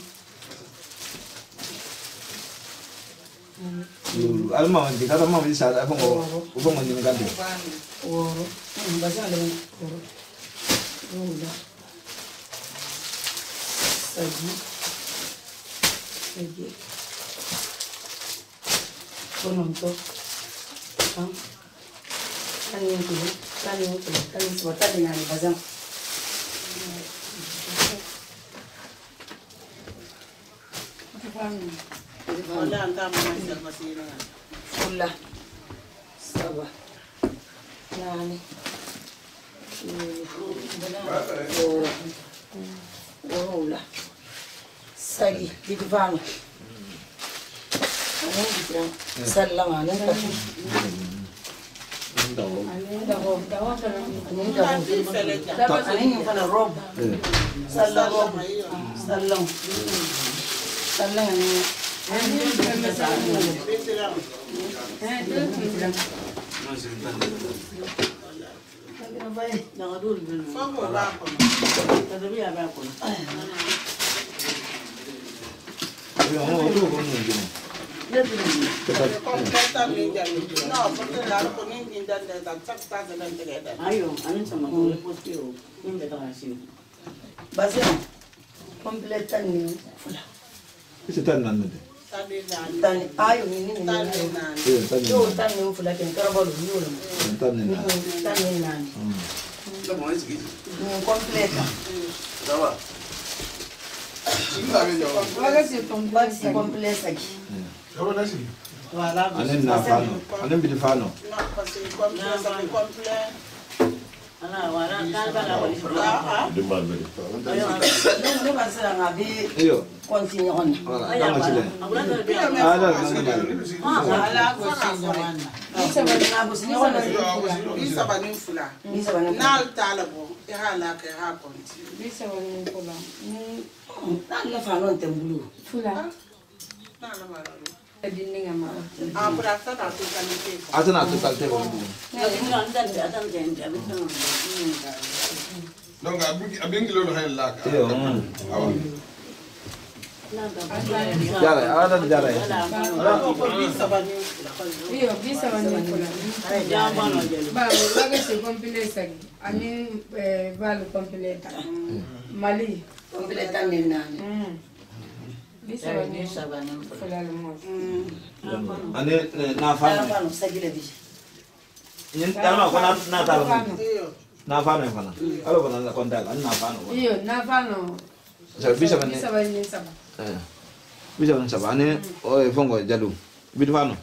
Alma nanti kata mama bisa ada apa mau menjadi ganti. Oh, bazam ada. Udah. Lagi. Penonton. Kan sebentar dengan bazam. Wala anta mana masih Wala. Sawa. Nani. Wala. Sagi di depan. Salam alaikum. Ayo, anu sama tu lepas tu, ini betul hasil. Basnya, kompletan ni. Itu tan mana tu? Tani ayo ni yo tani mfula ken karabalo yo tani nani completa sawa completa aqui voilà anen na fano anen bi fano ana wala kalba la wali no basala ngabi yo continue on voilà dama ci len ala donc abingi lolu hay la ka jara ada jara iyo bisa wanekula ba laga se completa ani vale completa mali completa nani bisa wanekula ane na fano sagile bi yin tama ko na talo na fano fana alo ko na konta na fano iyo na fano bisa wanekula bisa wanekula ane o fongo jadu bitfano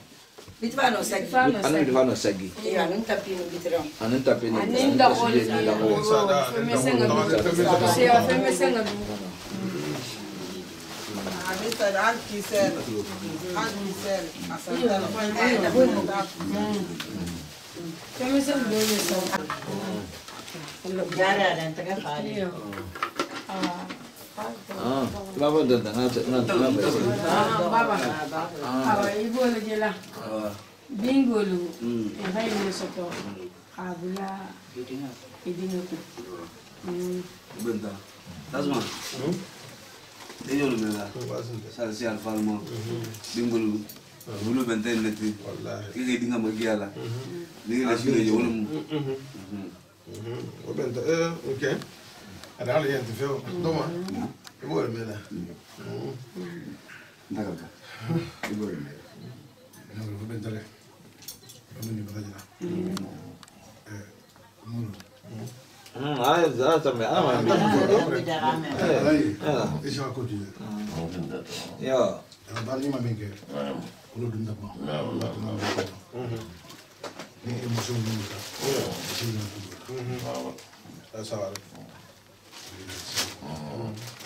sagi ane bitfano sagi iya anu tapino bitron ane tapino ane ndakoli femesenga femesenga baba dada na baba awa igolo jela bingolo e vai no soto abula idinoku benda tasma Deyo lumela salsi alfalmo bingulu bulu benten neti kike dinga magiala ni la shire yo wonum benda okay ada hal yang tefeu doma ibo lumela ndaka ibo lumela no benda le amuni badajina ah também deixa eu continuar yo bari ma minge kulo dum dama ni emotion ni ta sawa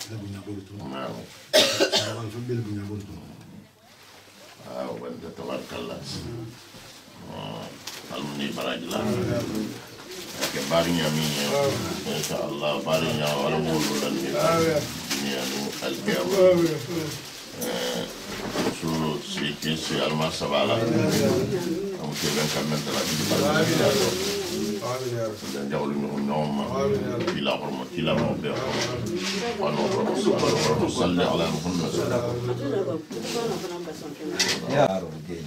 la bunya bolutu sawa so bel bunya bolutu wanda tabarkallah almuni barajla ke barinya minya insyaallah barinya wala mulu dan dunia nu alqiyama sulu si almasabala am ke ben kammen dara di dan jawlu ñu ñom bila hormati la mo be ono salli ala muhammad ya rabbi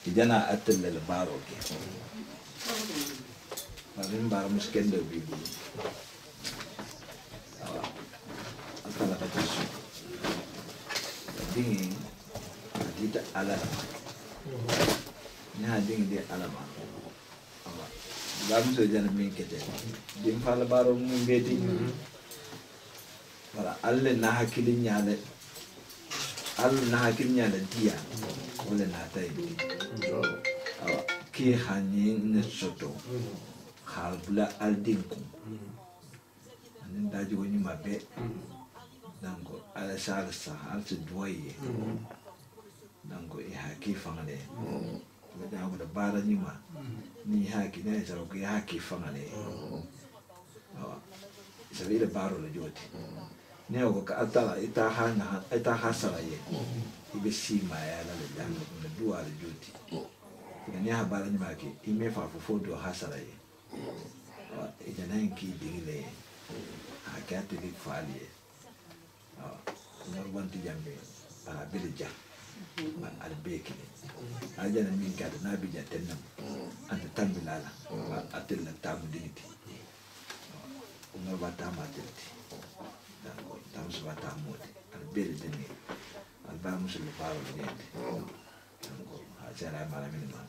kijana atel le baro ke Marin bar miskin da bibu. Akala kata su. Ding kita ala. Nya ding dia alama. Gam so jana min kete. Dim fala baro mun beti. Wala alle na hakilin nyale. Alle na hakilin nyale dia. Wala na tai. Ki hani ne soto. Halbula aldinku anin daji woni mabbe dango ala salsa alse doye dango e haki fangale ko dango da bara nyima ni haki ne sa ko haki fangale sabi da baro la joti ne ko ka atala ita hasara ye ibe sima ya la dango da duwa la joti ne ha bara nyima ke ime fa fo do hasara ye ijana ki dingile akati dik falie norbanti jambe bilija man albeki ajana min kada nabi jatennam anta tambilala atilla tamu diniti norbata matilti tam subata modi albeli dini alba musul baro ne ha jara mala minima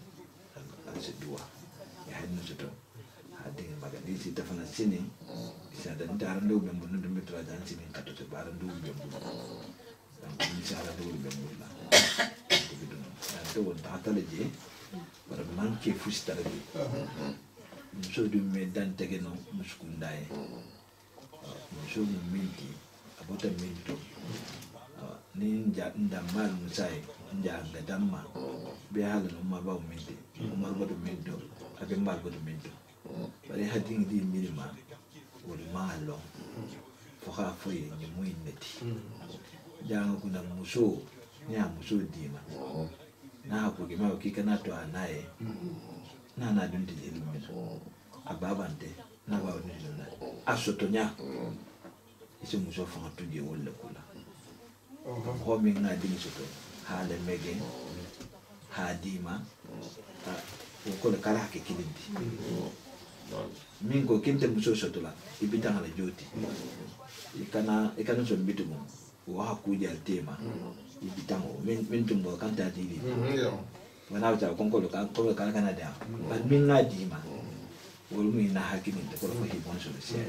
al sidwa ya hannu su to hadin magani si tafana sini isa da ndaran do be mun do metra jan sini kato to baran do be mun dan inshallah do be mun la to won ta talaje bara manke fustare so du me dan tegeno muskundaye so mu minti abota minto ni nda mal musai nda gadamma be halu ma ba minti umar ba minto abe mal ba minto bare hadin di minima wol malo fo ha fo ye ni muy neti jang kuna muso nya muso dima na ko gima ki kana to anaye na dun di ilmi ababante na ba woni na asotonya isi muso fa to je wala kula ko min na di soto hala mege hadima ko le kala ke kilindi min ko kinte muso soto la ibita ngala joti ikana so bitu mo wa kuja tema ibita mo min tumbo kanta dili wana uta konkolo kala kana da but min na dima wol mi na hakimi ko ko hibon so sia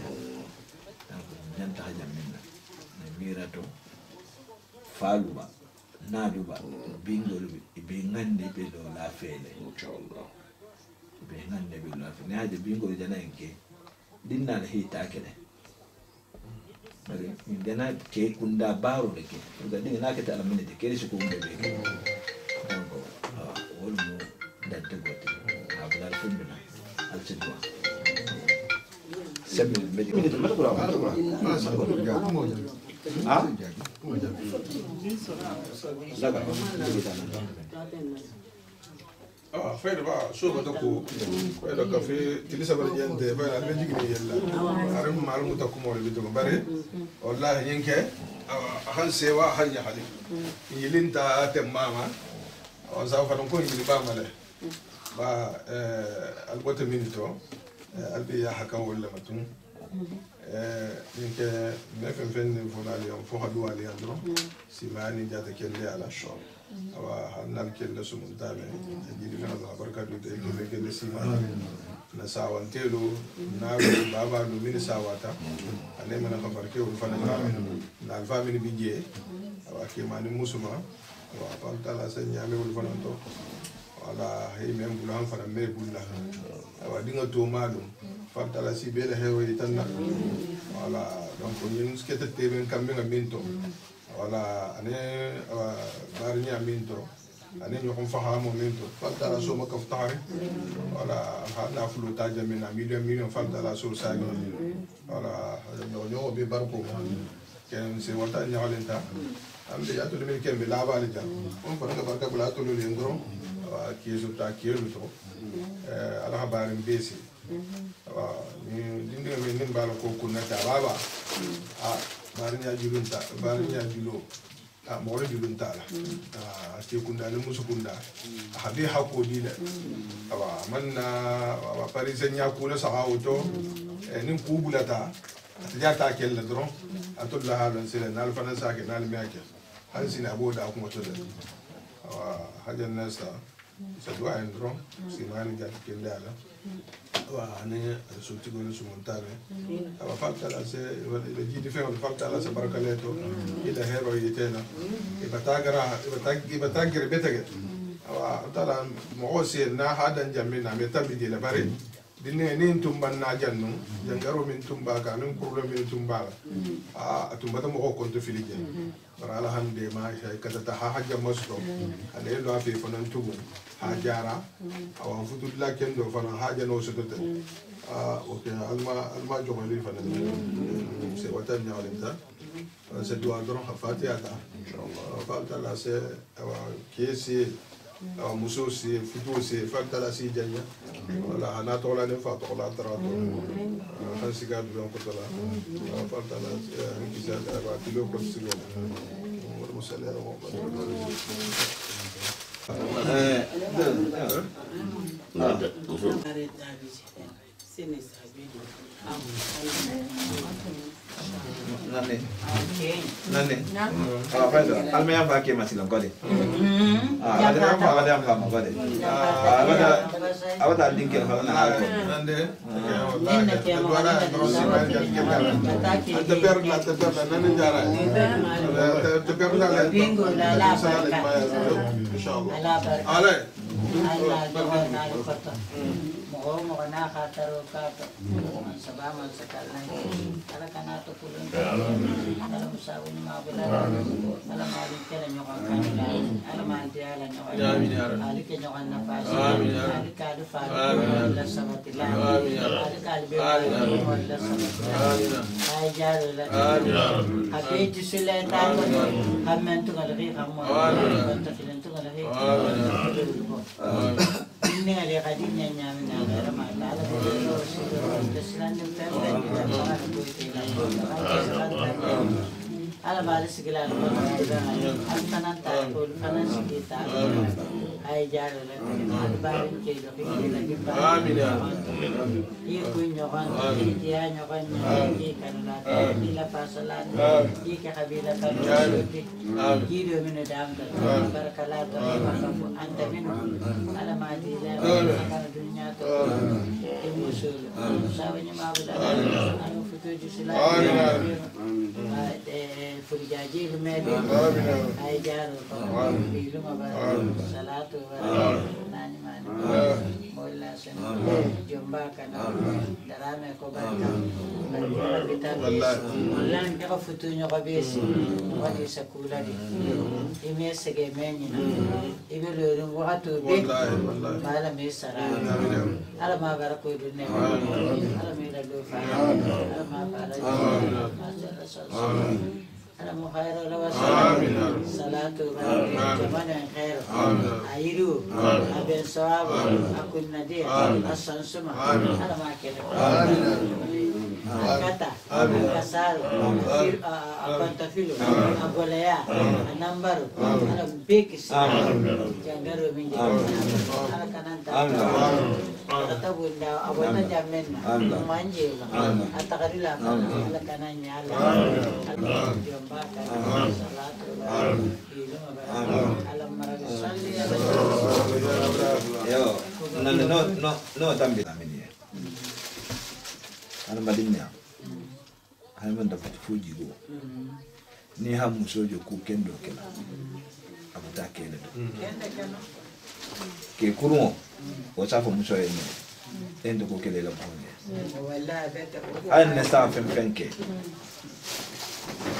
donc ñan tax jam min na mirato faluba naduba bingol be ngande be do la fele inshallah be ngande be la fele hade bingol jana enke dinna la hita kele bari min dana ke kunda baro de ke da dinga na ke ta amene de ke su ko be ke donc wol mo dadde gote abdal fundina al sidwa سبب المدينة ما تقول فين بقى شو بدكوا فين كافي تلسا برجين ده فين المدينة يلا عارف معلومة تكون ولا بدكم بري والله ينكه أهل سوا أهل يحلي يلين تا تماما وزاف فنكون يلي بعمله با البوت مينتو albi ya haka wala matun ninke mefen fen fonali on fo hadu ali andro simani jata kelle ala show awa hanal kelle sumuntale jidi na barka do de kelle simani na sawantelo na baba no min sawata ane mana khabar ke wol fana na alfa min biye awa ke mani musuma awa pantala sanya me wol fana to wala hay men bulan fana me bulla awa dinga to malum fatala si bele hewo itanna wala donc ñun skete teben kambe nga minto wala ane awa barnya minto ane ñu xam fahamo minto fatala so ma kaftari wala hana fulu taja min million fatala so sagi wala ñoo be barko ken se wata ñawlenta ambe ya to le kembe la bali ja on fa nga barka bula to le ndoro wa kiyesu ta kiyelu to ala habarin besi wa ni dinde me nin bala ko kunna ta baba barinya julunta barinya julo mo wala julunta la ke kunda le musu kunda habi hako dile wa manna wa parisen ya kula sahawo to nin kubulata atjata kella dron atulla halan sila nal faransa ke nal miake hansina boda kuma to da wa hajan nasa sadwa endro simani jat kella ala wa ne sulti gol sumontare wa falta la se le jidi fe falta la se barakaleto ila hero yitena ibatagre betage wa tala mo ose na hadan jamina metabidi la bare dinne nin tumban na jannu jangaro min tumba ka min problem min tumba tumba mo ko konto filije bara ala hande ma shay kata ta hajja masto ane lo afi fonan tubu hajara awa futulla kendo fana haja no sotote okay alma jomali fana se watan ya walinta se doa dron fatiha ta inshallah falta la se awa kesi awa muso se futu se falta la si janya wala hana tola ne fa tola trato hansiga du ko tola falta la kisa awa tilo ko sigo wala musalla nane fayda alme ya fa ke masilam kode ada am kode ada dinkel fa na ha nande nane jara bingo la la inshallah ala mo kana khataro ka sabama sakalna ala kana to pulun ala musawin ma bila ala malik kala nyokan kanila ala mandi ala nyokan ali ke nyokan na pas ali ka do fa la sabatila ali ka be la sabatila ay jar la abi tisile ta hamman to kala ri hammo ta filen to kala ri ini ada kadinya nyamina ada mana ada Islam yang ala balas segala kanan takul kanan sekitar ay jaro la barin ke do lagi amin ya iku nyokan dia nyokan ni kanula ila pasalan di ke kabila kan di do min dam barakala to anta min ala madi la kana dunya to musul sawanya mabda anu futu jisila Fulijaji lumedi ay jaro bilu mabar salatu nani mani mola sen jomba kana darame ko barka kita lan ka futu nyo ka besi wadi sakula di ime sege menyi ibe lo wakatu be mala mesara ala ma barako dunne ala me da do fa ala ma bala Alam khair wa salam salatu jamana khair airu aben sawab akun nadir asan suma alam akene kata kasar akan tafilu agolaya number alam bekis jangaru minje ala kananta kata bunda abona jamen manje atakarila ala kananya ala no tambi amini ana madinnya ana manda fuji go ni ha musojo ku kendo kena abuta kene ke kurumo o safo muso ene endo ko kele la bonne an ne sa fenke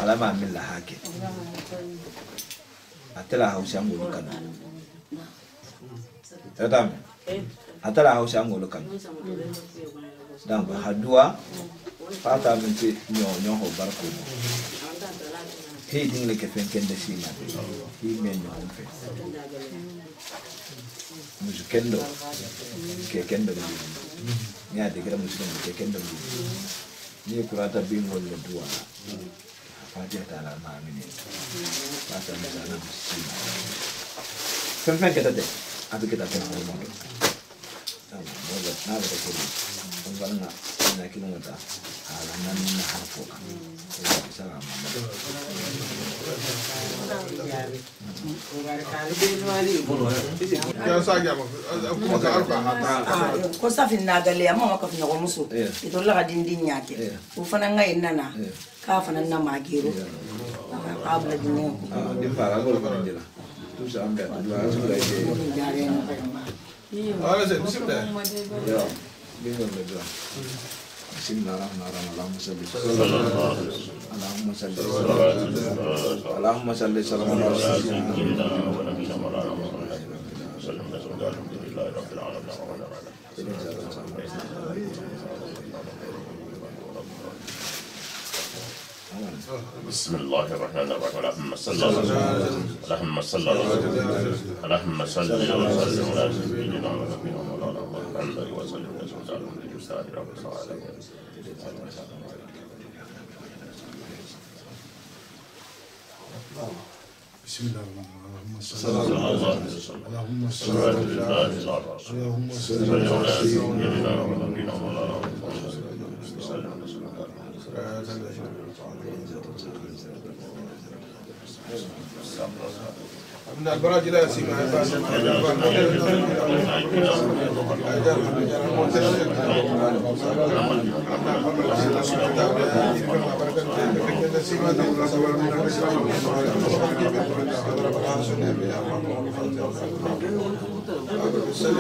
alama min la hake atala hausa ngolo kan adam atala hausa ngolo kan dan ba hadua fata min ti nyo ho barko he din le ke fenken de sima he men nyo ho fe musu kendo ke kendo nya de gra musu ke kendo ni kurata bingol le dua Fajah dalam ini, pasal dalam mesin. Sampai kita deh, abi kita tengah ngomong. Boleh, nak betul. Kalau nak kilo kita, alangan harfu. Bisa lama. Kosa finagale ama makafanya kwa musu. Itola kadindin yake. Ufana ngai nana. Kafana na magiro kabla dinyo di para gol kan jela tu sampai dua sudah itu ala se bismillah ya bingung berdua bismillahirrahmanirrahim Allahumma salli Allahumma salli بسم الله الرحمن الرحيم اللهم صل اللهم صل وسلم على سيدنا ونبينا مولانا محمد وسلم على سيدنا رب العالمين بسم الله الرحمن الرحيم اللهم صل اللهم صل على سيدنا ونبينا مولانا محمد وسلم من البراج لا سيما بسم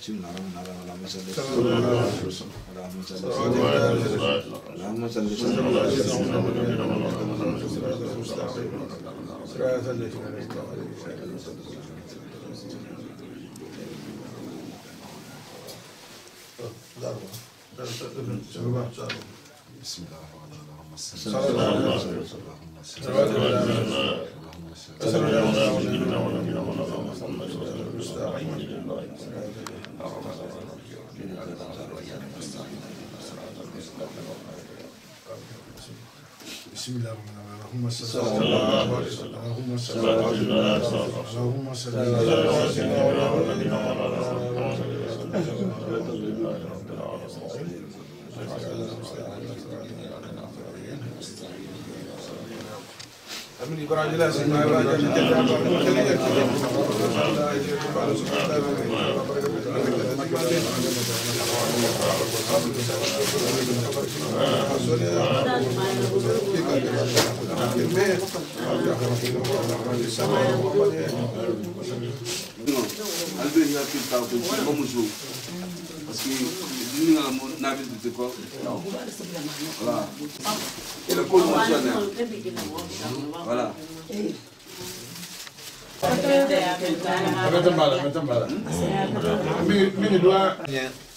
الله الرحمن الرحيم اللهم صل بسم الله الرحمن الرحيم اللهم صل اللهم صل اللهم صل من إبراهيم لا سيما إبراهيم parce que ni nga mo nabi de ko voilà et le col fonctionnaire voilà mini doa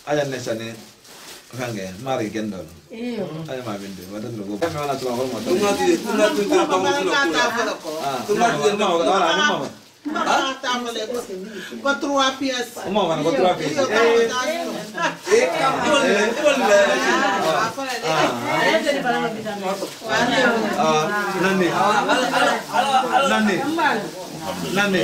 aya nesane fange mari gendol aya ma binde wadan lo go wala to ko mo to ngati Pas trois pièces. Comment on va trois pièces? Nani.